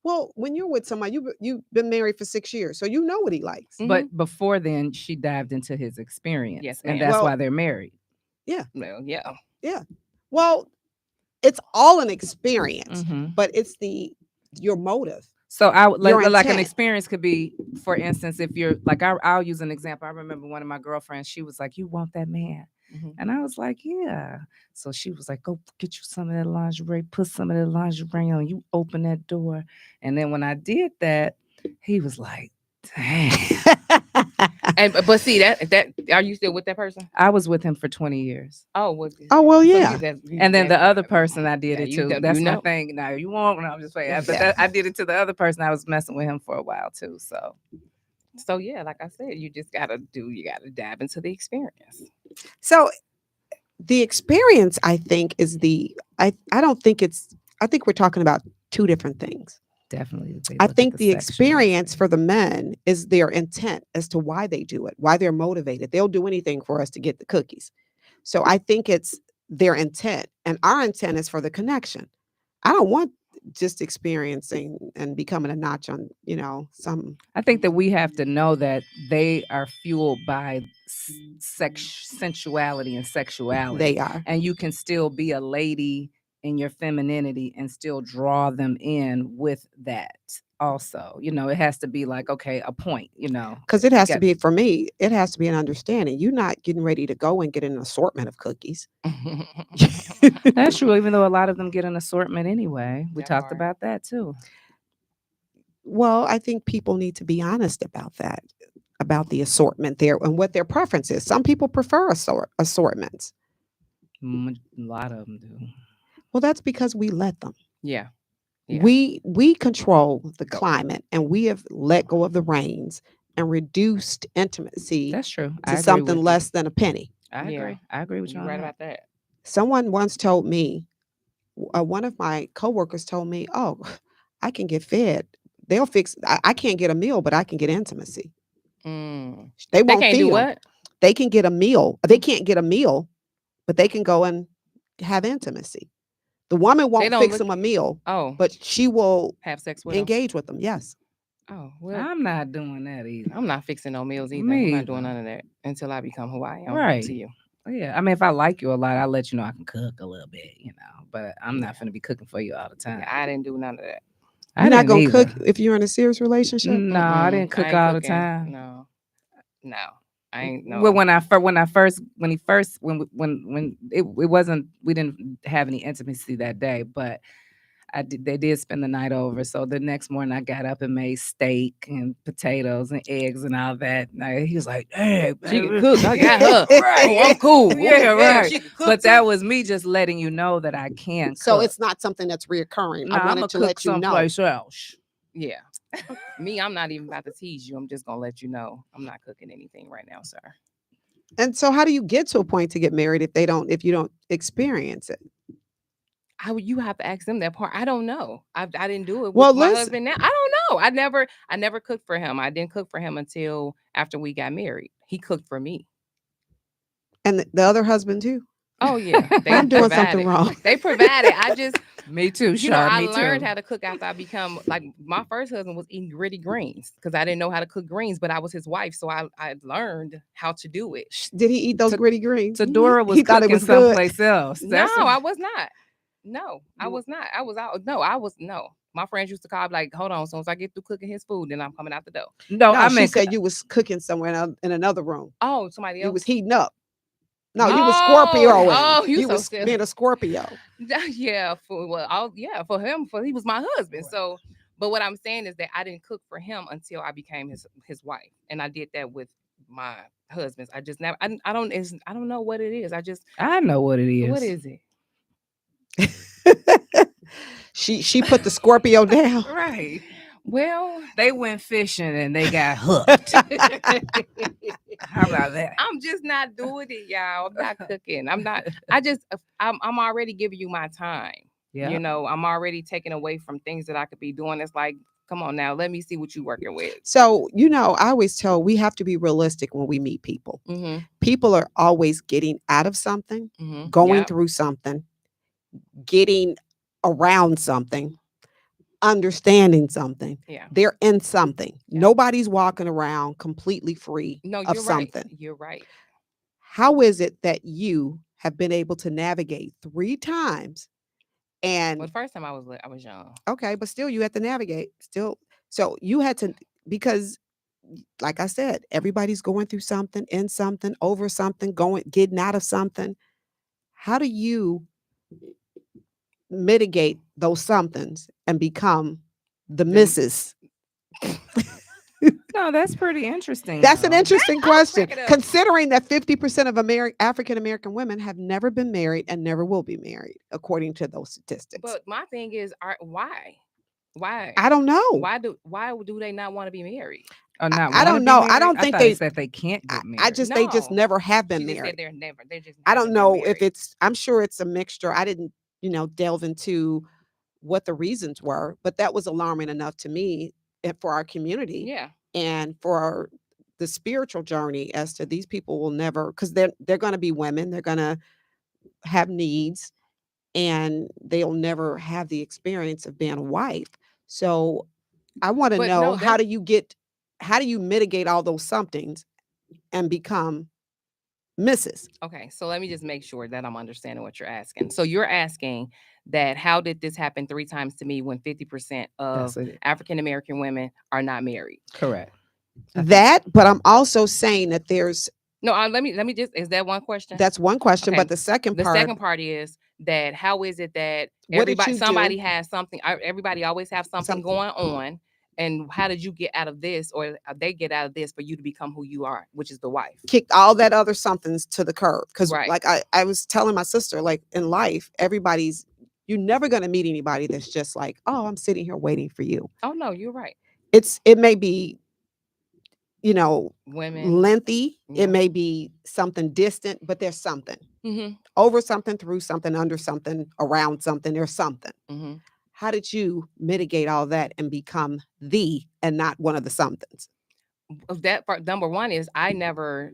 Well, when you're with somebody, you've been married for 6 years, so you know what he likes. But before then, she dived into his experience. Yes, and ma'am. that's Well- why they're married. Well, yeah. Well, it's all an experience, Mhm. but it's your motive. So I would Your like an intent. experience could be, for instance, if you're like, I'll use an example. I remember one of my girlfriends, she was like, "You want that man?" Mhm. And I was like, "Yeah." So she was like, "Go get you some of that lingerie, put some of that lingerie on, you open that door." And then when I did that, he was like, "Dang." But see that are you still with that person? I was with him for 20 years. Oh, was it? Oh, well, So yeah. And then the other person, I did Yeah, it you too. def- That's you my know. thing. Now you won't. No, I'm just saying. But Yeah. I did it to the other person. I was messing with him for a while too. So yeah, like I said, you gotta dive into the experience. So the experience, I think, is I don't think I think we're talking about 2 different things. Definitely. I think the experience for the men is their intent as to why they do it, why they're motivated. They'll do anything for us to get the cookies. So I think it's their intent, and our intent is for the connection. I don't want just experiencing and becoming a notch on, some. I think that we have to know that they are fueled by sensuality and sexuality. They are. And you can still be a lady in your femininity and still draw them in with that also. It has to be like, okay, a point, Because it has to be, for me, it has to be an understanding. You're not getting ready to go and get an assortment of cookies. That's true, even though a lot of them get an assortment anyway. We That talked part. about that too. Well, I think people need to be honest about that, about the assortment there and what their preference is. Some people prefer assortments. A lot of them do. Well, that's because we let them. Yeah. Yeah. We control the climate, and we have let go of the reins and reduced intimacy That's true. to something less than a penny. I Yeah. agree. I agree with you You're on right that. about that. Someone once told me, one of my coworkers told me, "Oh, I can get fed. They'll fix. I can't get a meal, but I can get intimacy. Mm. They They won't can't feed do 'em. what? They can get a meal. They can't get a meal, but they can go and have intimacy. The woman won't don't fix look- them a meal, Oh, but she will have sex with them. engage with them. Yes. Oh, well, I'm not doing that either. I'm not fixing no meals either. Me I'm not doing either. none of that until I become who I am Right. to you. Yeah, I mean, if I like you a lot, I'll let you know I can cook a little bit, but I'm not finna be cooking for you all the time. I didn't do none of that. You're not gonna didn't cook either. if you're in a serious relationship. No, I didn't I cook ain't all the cooking. time. No, I ain't. No. Well, when it wasn't, we didn't have any intimacy that day, but they did spend the night over. So the next morning I got up and made steak and potatoes and eggs and all that. And he was like, "Hey, She can baby." cook. I got her. Right. Oh, I'm cool. Yeah, right. She can cook But too. that was me just letting you know that I can So cook. it's not something that's reoccurring. No, I I'm wanted gonna to cook let you know. someplace else. Yeah. Me, I'm not even about to tease you. I'm just gonna let you know I'm not cooking anything right now, sir. And so, how do you get to a point to get married if you don't experience it? You have to ask them that part. I don't know. I didn't do it with Well, my listen. husband now. I don't know. I never cooked for him. I didn't cook for him until after we got married. He cooked for me. And the other husband too. Oh yeah. They I'm doing provided. something wrong. They provided. I just Me too, I me learned too. how to cook after I become like my first husband was eating gritty greens because I didn't know how to cook greens, but I was his wife, so I learned how to do it. Did he eat those gritty greens? So Dora was He thought it cooking was good. someplace else. No, That's what- I was not. No, I was not. I was out. No, I was no. My friends used to call like, hold on, as soon as I get through cooking his food, then I'm coming out the door. No, No, I she mean, said you was cooking somewhere in another room. Oh, somebody You else. was heating up. No, you was Scorpio. Oh, you so was silly. being a Scorpio. Yeah, for him, he was my husband. So, but what I'm saying is that I didn't cook for him until I became his wife, and I did that with my husbands. I just never. I don't know what it is. I know what it is. What is it? She put the Scorpio down. Right. Well, They went fishing and they got hooked. How about that? I'm just not doing it, y'all. I'm not cooking. I'm not. I'm already giving you my time. Yeah. You know, I'm already taking away from things that I could be doing. It's like, come on now, let me see what you're working with. So, I always tell we have to be realistic when we meet people. Mm-hmm. People are always getting out of something, Mm-hmm. going through something, getting around something, understanding something. Yeah. They're in something. Yeah. Nobody's walking around completely free No, of you're something. right. You're right. How is it that you have been able to navigate 3 times? And Well, the first time I was young. okay, but still you had to navigate. Still, so you had to, because like I said, everybody's going through something, in something, over something, getting out of something. How do you mitigate those somethings and become the missus? No, that's pretty interesting. That's an though. interesting question, cracking up. considering that 50% of African American women have never been married and never will be married, according to those statistics. But my thing is, why? Why? I don't know. Why do they not want to be married? Or not I don't wanna be know. I married? don't think thought they- it said they can't get married. They just No. never have been She just said married. they're never. They just. I don't haven't been know if married. it's, I'm sure it's a mixture. I didn't, delve into what the reasons were, but that was alarming enough to me and for our community Yeah. and for the spiritual journey as to these people will never, because they're going to be women, they're going to have needs, and they'll never have the experience of being a wife. So I want to But know, no, how do you mitigate all those somethings and become Mrs.? Okay, so let me just make sure that I'm understanding what you're asking. So you're asking that how did this happen 3 times to me when 50% of That's it. African American women are not married? Correct. That, but I'm also saying that there's No, let me just, is that one question? that's one question, Okay. but the second The part, second part is that how is it that What did everybody you somebody do? has something, everybody always have something Something. going on, and how did you get out of this, or they get out of this for you to become who you are, which is the wife? kicked all that other somethings to the curb. Because Right. like I was telling my sister, like in life, you're never going to meet anybody that's just like, oh, I'm sitting here waiting for you. Oh no, you're right. It may be, Women. lengthy. Yeah. It may be something distant, but there's something. Mm-hmm. Over something, through something, under something, around something, there's something. Mm-hmm. How did you mitigate all that and become the and not one of the somethings? That part, number one is I never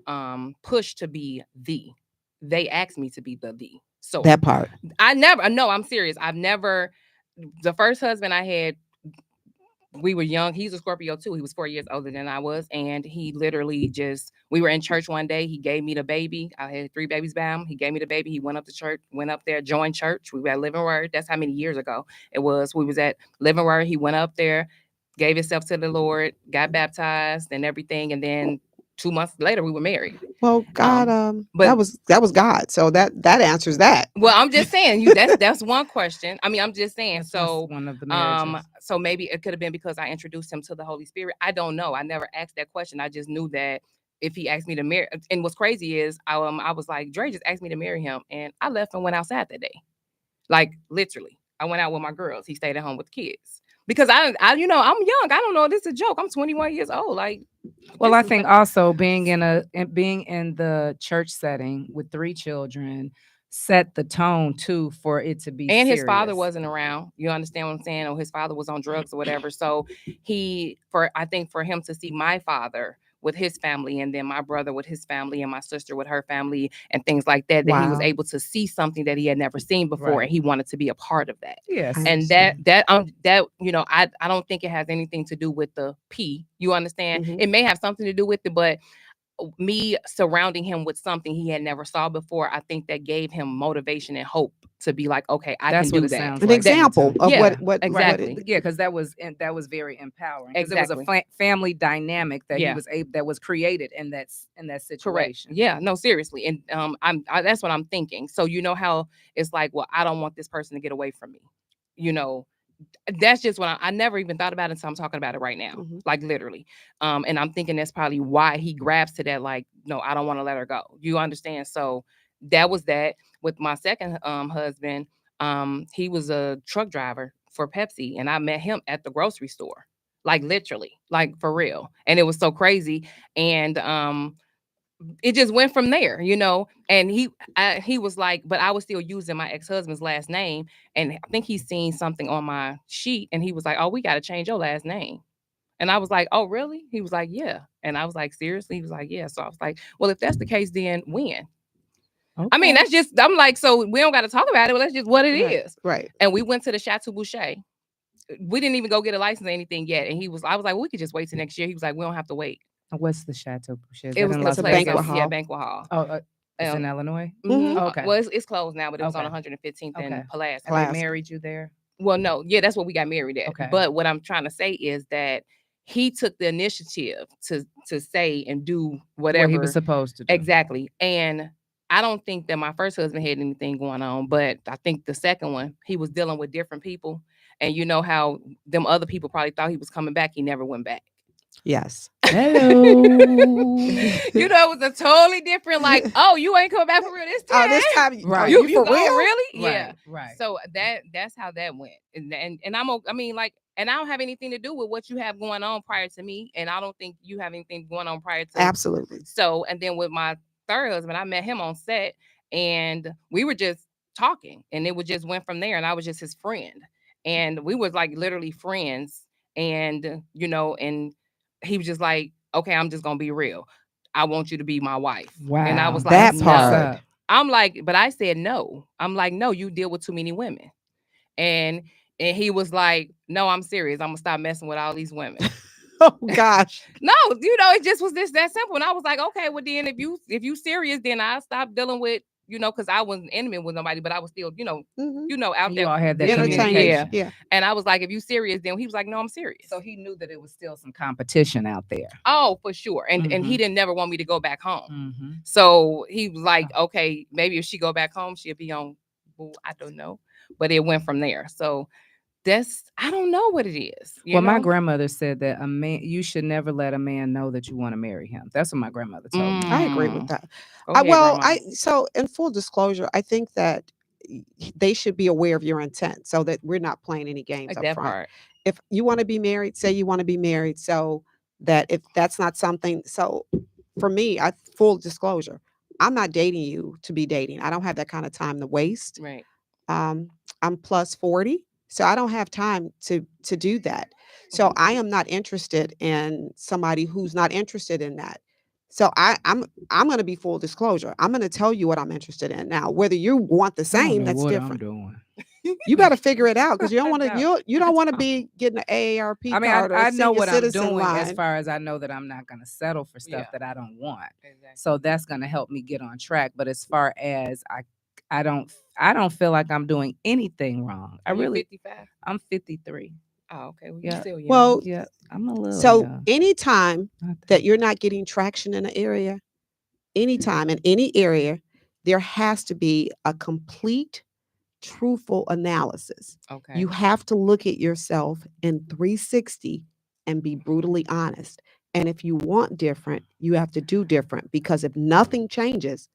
pushed to be the. They asked me to be the. So That part. I never. No, I'm serious. I've never. The first husband I had, we were young. He's a Scorpio too. He was 4 years older than I was, and he literally we were in church one day. He gave me the baby. I had 3 babies by him. He gave me the baby. He went up to church, went up there, joined church. We were at Living Word. That's how many years ago it was. We was at Living Word. He went up there, gave himself to the Lord, got baptized and everything, and then 2 months later we were married. Well, God, but that was God. So that answers that. Well, I'm just saying, that's one question. I mean, I'm just saying. That's So one of the marriages. so maybe it could have been because I introduced him to the Holy Spirit. I don't know. I never asked that question. I just knew that if he asked me to marry, and what's crazy is I was like, Dre just asked me to marry him, and I left and went outside that day. Like literally, I went out with my girls. He stayed at home with the kids. Because I I'm young. I don't know. This is a joke. I'm 21 years old. Like, Well, I think also being in the church setting with 3 children set the tone too for it to be and serious. his father wasn't around. You understand what I'm saying? Or his father was on drugs or whatever. So I think for him to see my father with his family, and then my brother with his family, and my sister with her family, and things like that, that he was Wow. able to see something that he had never seen before, Right. and he wanted to be a part of that. Yes. I And that I don't think it has anything to do with the P. You understand? Mhm. It may have something to do with it, but me surrounding him with something he had never saw before, I think that gave him motivation and hope to be like, okay, I That's can do what it that. sounds An like. example of Yeah, what exactly. what Yeah, because that was very empowering. Because it was a Exactly. family dynamic that Yeah. that was created in that Correct. situation. Yeah, no, seriously. And that's what I'm thinking. So you know how it's like, well, I don't want this person to get away from me. That's just what I never even thought about it until I'm talking about it right now. Mhm. Like literally. And I'm thinking that's probably why he grabs to that, like, no, I don't want to let her go. You understand? So that was that. With my second husband, he was a truck driver for Pepsi, and I met him at the grocery store. Like literally, like for real. And it was so crazy. And it just went from there, and he was like, but I was still using my ex-husband's last name, and I think he's seen something on my sheet, and he was like, oh, we got to change your last name. And I was like, oh, really? He was like, yeah. And I was like, seriously? He was like, yeah. So I was like, well, if that's the case, then when? I mean, that's just, I'm like, so we don't got to talk about it, but that's just what it is. Right. And we went to the Chateau Boucher. We didn't even go get a license or anything yet. And I was like, well, we could just wait till next year. He was like, we don't have to wait. What's the Chateau Boucher? It was in the Las place, banquet hall. yeah, banquet hall. Oh, it's in Illinois. Mhm. Okay. Well, it's closed now, but it was on Okay. 115th Okay. and Pulaski. And they Pulaski. married you there? Well, no, yeah, that's what we got married at. Okay. But what I'm trying to say is that he took the initiative to say and do whatever What he was supposed to do. exactly. And I don't think that my first husband had anything going on, but I think the second one, he was dealing with different people. And you know how them other people probably thought he was coming back. He never went back. Yes. Hello. It was a totally different, like, oh, you ain't coming back for real this time. Oh, this time, Right. You You for go, real? really? Yeah. Right. So that's how that went. And I mean, like, and I don't have anything to do with what you have going on prior to me, and I don't think you have anything going on prior to. Absolutely. So, and then with my third husband, I met him on set, and we were just talking, and it would just went from there, and I was just his friend, and we was like literally friends, and and he was just like, okay, I'm just gonna be real. I want you to be my wife. Wow. And I was like, That no. part. I'm like, but I said no. I'm like, no, you deal with too many women. And he was like, no, I'm serious. I'm gonna stop messing with all these women. Oh gosh. No, it just was this that simple. And I was like, okay, well then if you serious, then I'll stop dealing with, because I wasn't intimate with nobody, but I was still, out You there. all had that Entertaining. communication. Yeah. And I was like, if you serious, then he was like, no, I'm serious. So he knew that it was still some competition out there. Oh, for sure. And he Mhm. didn't never want me to go back home. Mm-hmm. So he was like, okay, maybe if she go back home, she'll be on, well, I don't know. But it went from there. So I don't know what it is. Well, my grandmother said that you should never let a man know that you want to marry him. That's what my grandmother told me. I agree with that. Go ahead, Grandma. So in full disclosure, I think that they should be aware of your intent so that we're not playing any games up that front. part. If you want to be married, say you want to be married, so that if that's not something, so for me, full disclosure, I'm not dating you to be dating. I don't have that kind of time to waste. Right. I'm plus 40, so I don't have time to do that. So I am not interested in somebody who's not interested in that. So I'm going to be full disclosure. I'm going to tell you what I'm interested in. Now, whether you want the same, that's different. I'm doing. You got to figure it out because you don't want to. You don't want to be getting an AARP I mean, card or I a know what I'm citizen doing line. as far as I know that I'm not going to settle for stuff Yeah. that I don't want. Exactly. So that's going to help me get on track. But as far as I don't feel like I'm doing anything wrong. Are you 55? I'm 53. Oh, okay. Well, Yeah. you're still young. Well, Yeah, I'm a little. so young. anytime Not that you're not getting traction in an area, anytime in any area, there has to be a complete, truthful analysis. okay. You have to look at yourself in 360 and be brutally honest. And if you want different, you have to do different because if nothing changes,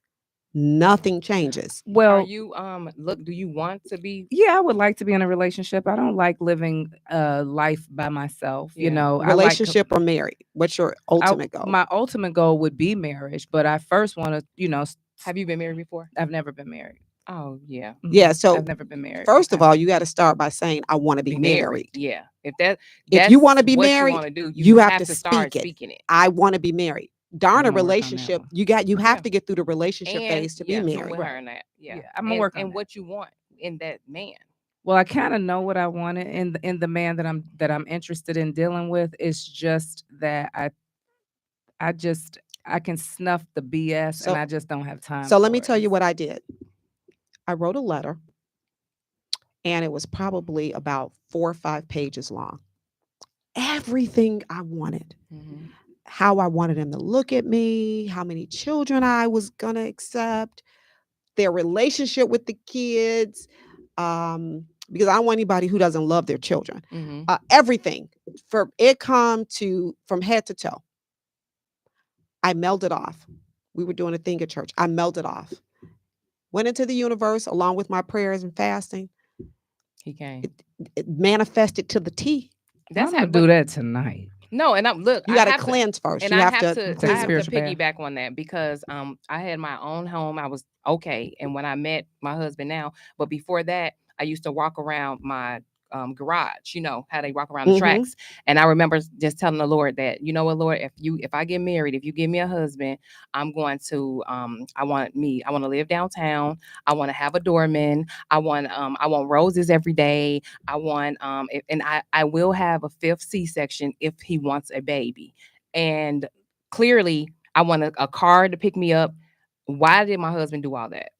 nothing changes. Well, Are you do you want to be yeah, I would like to be in a relationship. I don't like living life by myself. Yeah. Relationship or married? What's your ultimate goal? My ultimate goal would be marriage, but I first want to, have you been married before? I've never been married. Oh, yeah. Yeah, so I've never been married. First of all, you got to start by saying, I want to be married. Yeah. If you wanna be what married, you want to do, you have to start speak it. speaking it. I want to be married. Darn a I'm gonna work on that relationship. one. You have Yeah. to get through the relationship phase to be yeah, married. with her and that. Yeah. Yeah, I'm gonna work on and that. what you want in that man. Well, I kind of know what I wanted in the man that I'm interested in dealing with. It's just that I can snuff the BS So- and I just don't have time. So let me for it. tell you what I did. I wrote a letter and it was probably about 4 or 5 pages long. Everything I wanted. Mm-hmm. How I wanted him to look at me, how many children I was going to accept, their relationship with the kids, because I don't want anybody who doesn't love their children. Mm-hmm. Everything from from head to toe. I melded off. We were doing a thing at church. I melded off. Went into the universe along with my prayers and fasting. He came. It manifested to the T. That's I'm how gonna do that tonight. No, and You got to cleanse first. And You I have have to to cleanse. spiritual bath. piggyback on that because I had my own home. I was okay. And when I met my husband now, but before that, I used to walk around my garage, how they walk around the Mhm. tracks. And I remember just telling the Lord that, you know what, Lord, if I get married, if you give me a husband, I'm going to I want to live downtown. I want to have a doorman. I want roses every day. I want and I will have a 5th C-section if he wants a baby. And clearly I want a car to pick me up. Why did my husband do all that?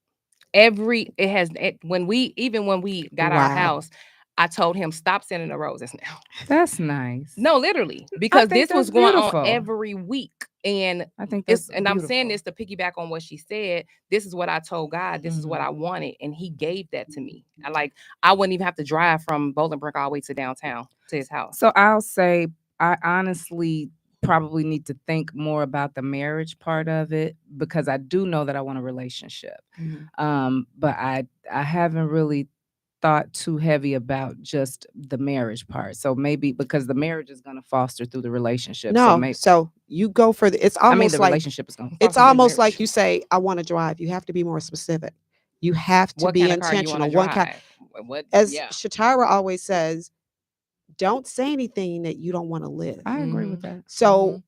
When we got our Wow. house, I told him, stop sending the roses now. That's nice. No, literally, because think this was that's going beautiful. on every week. And I think that's I'm saying beautiful. this to piggyback on what she said. This is what I told God. This is what I wanted. And he gave that to me. I wouldn't even have to drive from Bolingbrook all the way to downtown to his house. So I'll say I honestly probably need to think more about the marriage part of it because I do know that I want a relationship. But I haven't really thought too heavy about just the marriage part. So maybe because the marriage is going to foster through the relationship. No, so you go for it's almost the like relationship is going to it's almost like you say, I want to drive. You have to be more specific. You have to What be kind of car you intentional. want to One kind, drive? What? as Yeah. Shatira always says, don't say anything that you don't want to live. I agree with that. So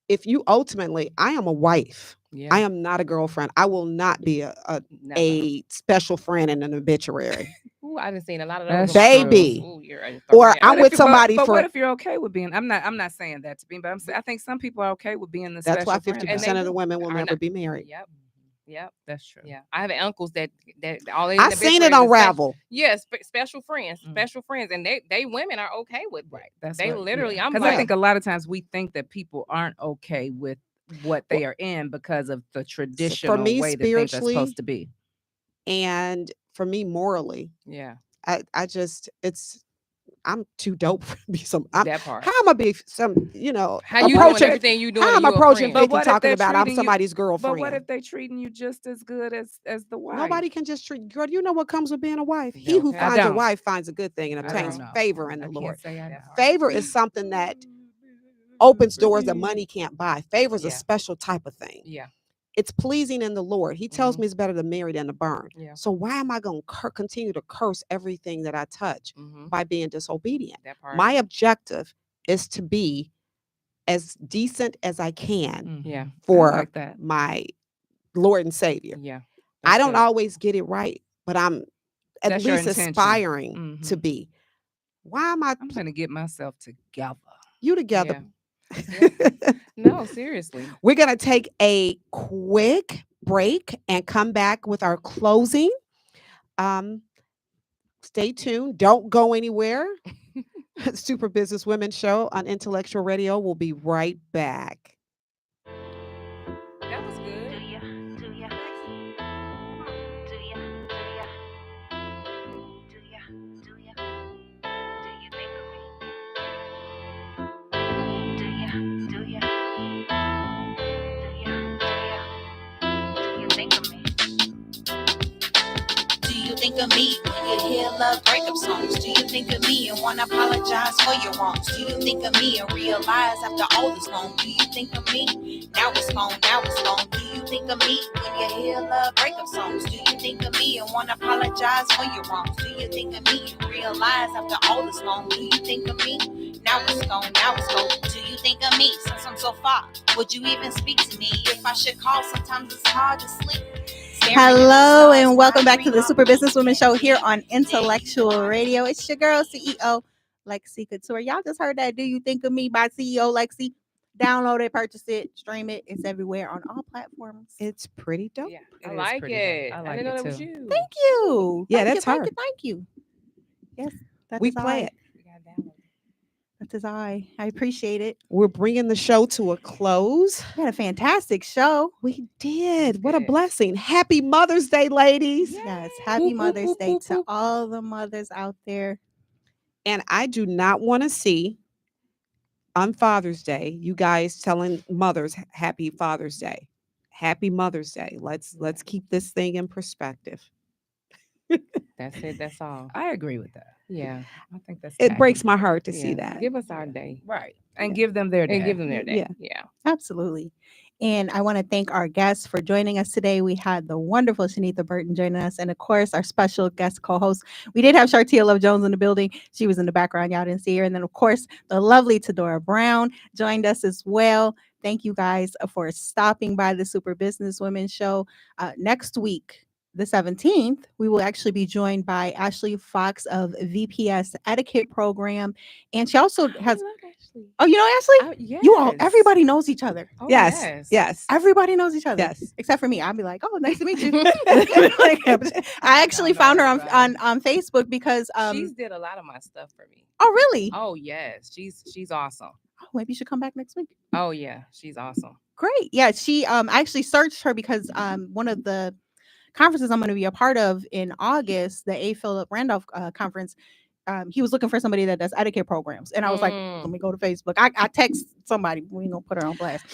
if you ultimately, I am a wife. Yeah. I am not a girlfriend. I will not be Never. a special friend in an obituary. Ooh, I done seen a lot of That's those. Baby. Ooh, you're right. Or I'm What with if- somebody but for. what if you're okay with being? I'm not saying that to be, but I think some people are okay with being the That's why special friend. 50% of the do. women will Are never not- be married. Yep. Yep. That's true. Yeah. I have uncles that all they I seen it unravel. Yes, special friends, Mm. special friends, and they women are okay with it. Right. That's They literally. I'm because like, I think a lot of times we think that people aren't okay with what they are in because of the traditional me, way that things are spiritually, supposed to be. And for me, morally, yeah, I just, I'm too dope for be some. that part. How am I be some, How you doing approaching everything you doing? how and I'm you a approaching friend. But what Vicky if talking they're about I'm treating you- somebody's But girlfriend? what if they treating you just as good as the wife? Nobody can just treat girl. You know what comes with being a wife? He Yeah, who okay. I finds a don't. wife finds a good thing and I obtains don't know. favor in I the can't Lord. say I know. Favor is something that opens doors that money can't buy. Favor is a Yeah. special type of thing. Yeah, It's pleasing in the Lord. He tells Mhm. me it's better to marry than to burn. Yeah. So why am I going to continue to curse everything that I touch by being disobedient? that part. My objective is to be as decent as I can Yeah. for I like that. my Lord and Savior. Yeah, I that's don't good. always get it right, but I'm at That's your least intention. aspiring to Mhm. be. Why am I I'm trying to get myself together. you together? No, seriously. We're going to take a quick break and come back with our closing. Stay tuned. Don't go anywhere. Super Business Women Show on Intellectual Radio. We'll be right back. That was good. Do you think of me when you hear love breakup songs? Do you think of me and want to apologize for your wrongs? Do you think of me and realize after all this long? Do you think of me? Now it's gone, now it's gone. Do you think of me when you hear love breakup songs? Do you think of me and want to apologize for your wrongs? Do you think of me and realize after all this long? Do you think of me? Now it's gone, now it's gone. Do you think of me since I'm so far? Would you even speak to me if I should call? Sometimes it's hard to sleep. Hello and welcome back to the Super Business Women Show here on Intellectual Radio. It's your girl, CEO Lexi Couture. Y'all just heard that Do You Think of Me by CEO Lexi. Download it, purchase it, stream it. It's everywhere on all platforms. It's pretty dope. Yeah, It I is like pretty it. dope. I I like didn't know it that was too. you. Thank you. Yeah, Thank that's you, thank her. you, thank you. Yes, that We is play I. it. We gotta download it. That is I. I appreciate it. We're bringing the show to a close. We had a fantastic show. We did. What a Good. blessing. Happy Mother's Day, ladies. Yes, happy Mother's Day to all the mothers out there. And I do not want to see on Father's Day you guys telling mothers happy Father's Day. Happy Mother's Day. Let's keep this thing in perspective. That's it. That's all. I agree with that. Yeah. I think that's It tacky. breaks my heart to see Yeah. that. Give us our day Right. And give them their day. and give them their day. Yeah. Yeah. Absolutely. And I want to thank our guests for joining us today. We had the wonderful Shenitha Burton joining us, and of course, our special guest co-host. We did have Shartia Love Jones in the building. She was in the background. Y'all didn't see her. And then, of course, the lovely Tadora Brown joined us as well. Thank you guys for stopping by the Super Business Women Show. Next week, the 17th, we will actually be joined by Ashley Fox of VPS Etiquette Program. And she also has, oh, you know Ashley? Yes. You all, everybody knows each other. Oh, Yes. Yes. Everybody knows each other. Yes. Except for me. I'll be like, oh, nice to meet you. Like, I actually know found her on everybody. Facebook because She's did a lot of my stuff for me. oh really? Oh yes, she's awesome. Oh, maybe you should come back next week. Oh yeah, she's awesome. Great. Yeah, she I actually searched her because one of the conferences I'm going to be a part of in August, the A. Philip Randolph conference, he was looking for somebody that does etiquette programs. And I was like, let me go to Facebook. I text somebody. We ain't gonna put her on blast.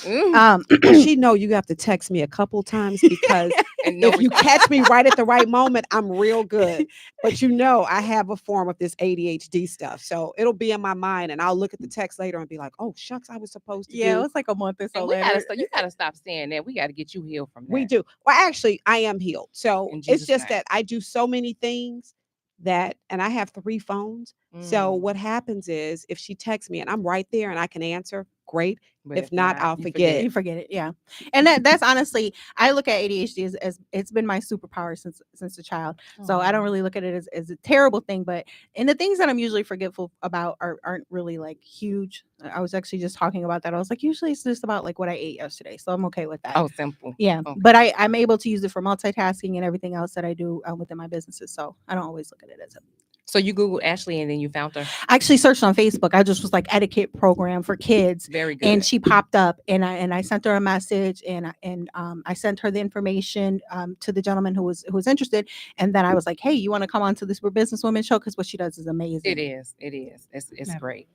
She know you have to text me a couple times because And if you catch me right at the right moment, I'm real good. But you know, I have a form of this ADHD stuff. So it'll be in my mind and I'll look at the text later and be like, oh, shucks, I was supposed to Yeah, it do. was like a month or so and we later. you gotta stop saying that. We gotta get you healed from that. We do. Well, actually, I am healed. So In it's Jesus' just name. that I do so many things that, and I have 3 phones. So what happens is if she texts me and I'm right there and I can answer great. But If not, I'll you forget. You forget it, yeah. And that's honestly, I look at ADHD as it's been my superpower since a child. So I don't really look at it as a terrible thing, but and the things that I'm usually forgetful about aren't really like huge. I was actually just talking about that. I was like, usually it's just about like what I ate yesterday, so I'm okay with that. Oh, simple. Yeah, Okay. but I'm able to use it for multitasking and everything else that I do within my businesses. So I don't always look at it as a. So you Googled Ashley and then you found her. I actually searched on Facebook. I just was like etiquette program for kids. Very good. And she popped up, and I sent her a message, and I sent her the information to the gentleman who was interested, and then I was like, hey, you want to come on to this We're Businesswomen show, because what she does is amazing. It is. It's great.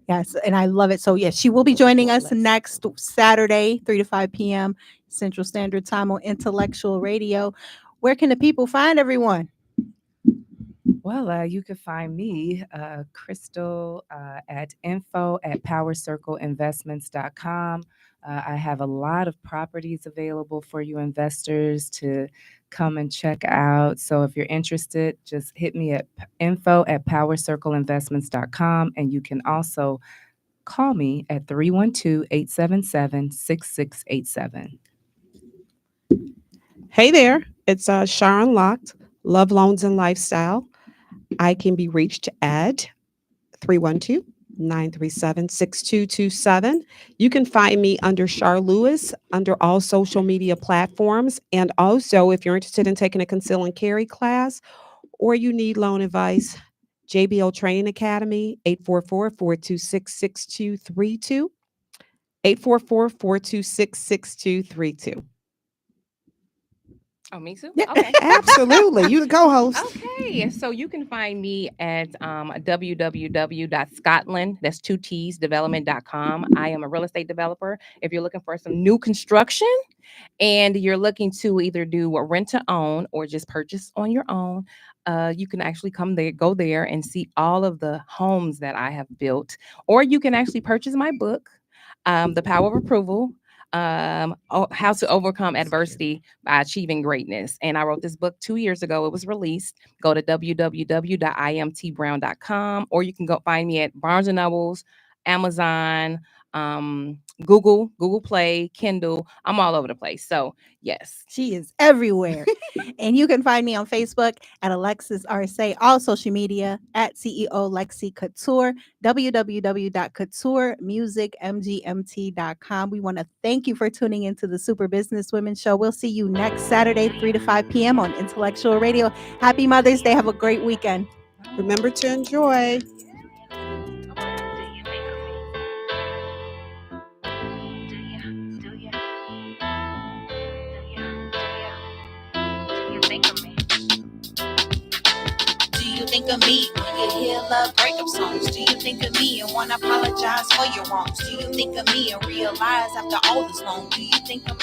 Yes, and I love it. So yes, she will be joining us next Saturday, 3 to 5 p.m. Central Standard Time on Intellectual Radio. Where can the people find everyone? Well, you can find me, Crystal, at info@powercircleinvestments.com. I have a lot of properties available for you investors to come and check out. So if you're interested, just hit me at info@powercircleinvestments.com. And you can also call me at 312-877-6687. Hey there, it's Sharon Locked, Love, Loans, and Lifestyle. I can be reached at 312-937-6227. You can find me under Char Lewis under all social media platforms. And also, if you're interested in taking a conceal and carry class or you need loan advice, JBL Training Academy, 844-426-6232, 844-426-6232. Oh, me too? Yeah, Okay. absolutely. You the co-host. Okay, so you can find me at www.scotland, that's 2 T's, development.com. I am a real estate developer. If you're looking for some new construction and you're looking to either do a rent to own or just purchase on your own, you can actually go there and see all of the homes that I have built. Or you can actually purchase my book, The Power of Approval. How to Overcome Adversity by Achieving Greatness. And I wrote this book 2 years ago. It was released. Go to www.imtbrown.com, or you can go find me at Barnes & Nobles, Amazon, Google Play, Kindle. I'm all over the place. So yes, she is everywhere. And you can find me on Facebook at Alexis RSA, all social media at CEO Lexi Couture, www.couturemusicmgmt.com. We want to thank you for tuning into the Super Business Women Show. We'll see you next Saturday, 3 to 5 p.m. on Intellectual Radio. Happy Mother's Day. Have a great weekend. Remember to enjoy. Think of me when you hear love breakup songs? Do you think of me and want to apologize for your wrongs? Do you think of me and realize after all this long? Do you think of me?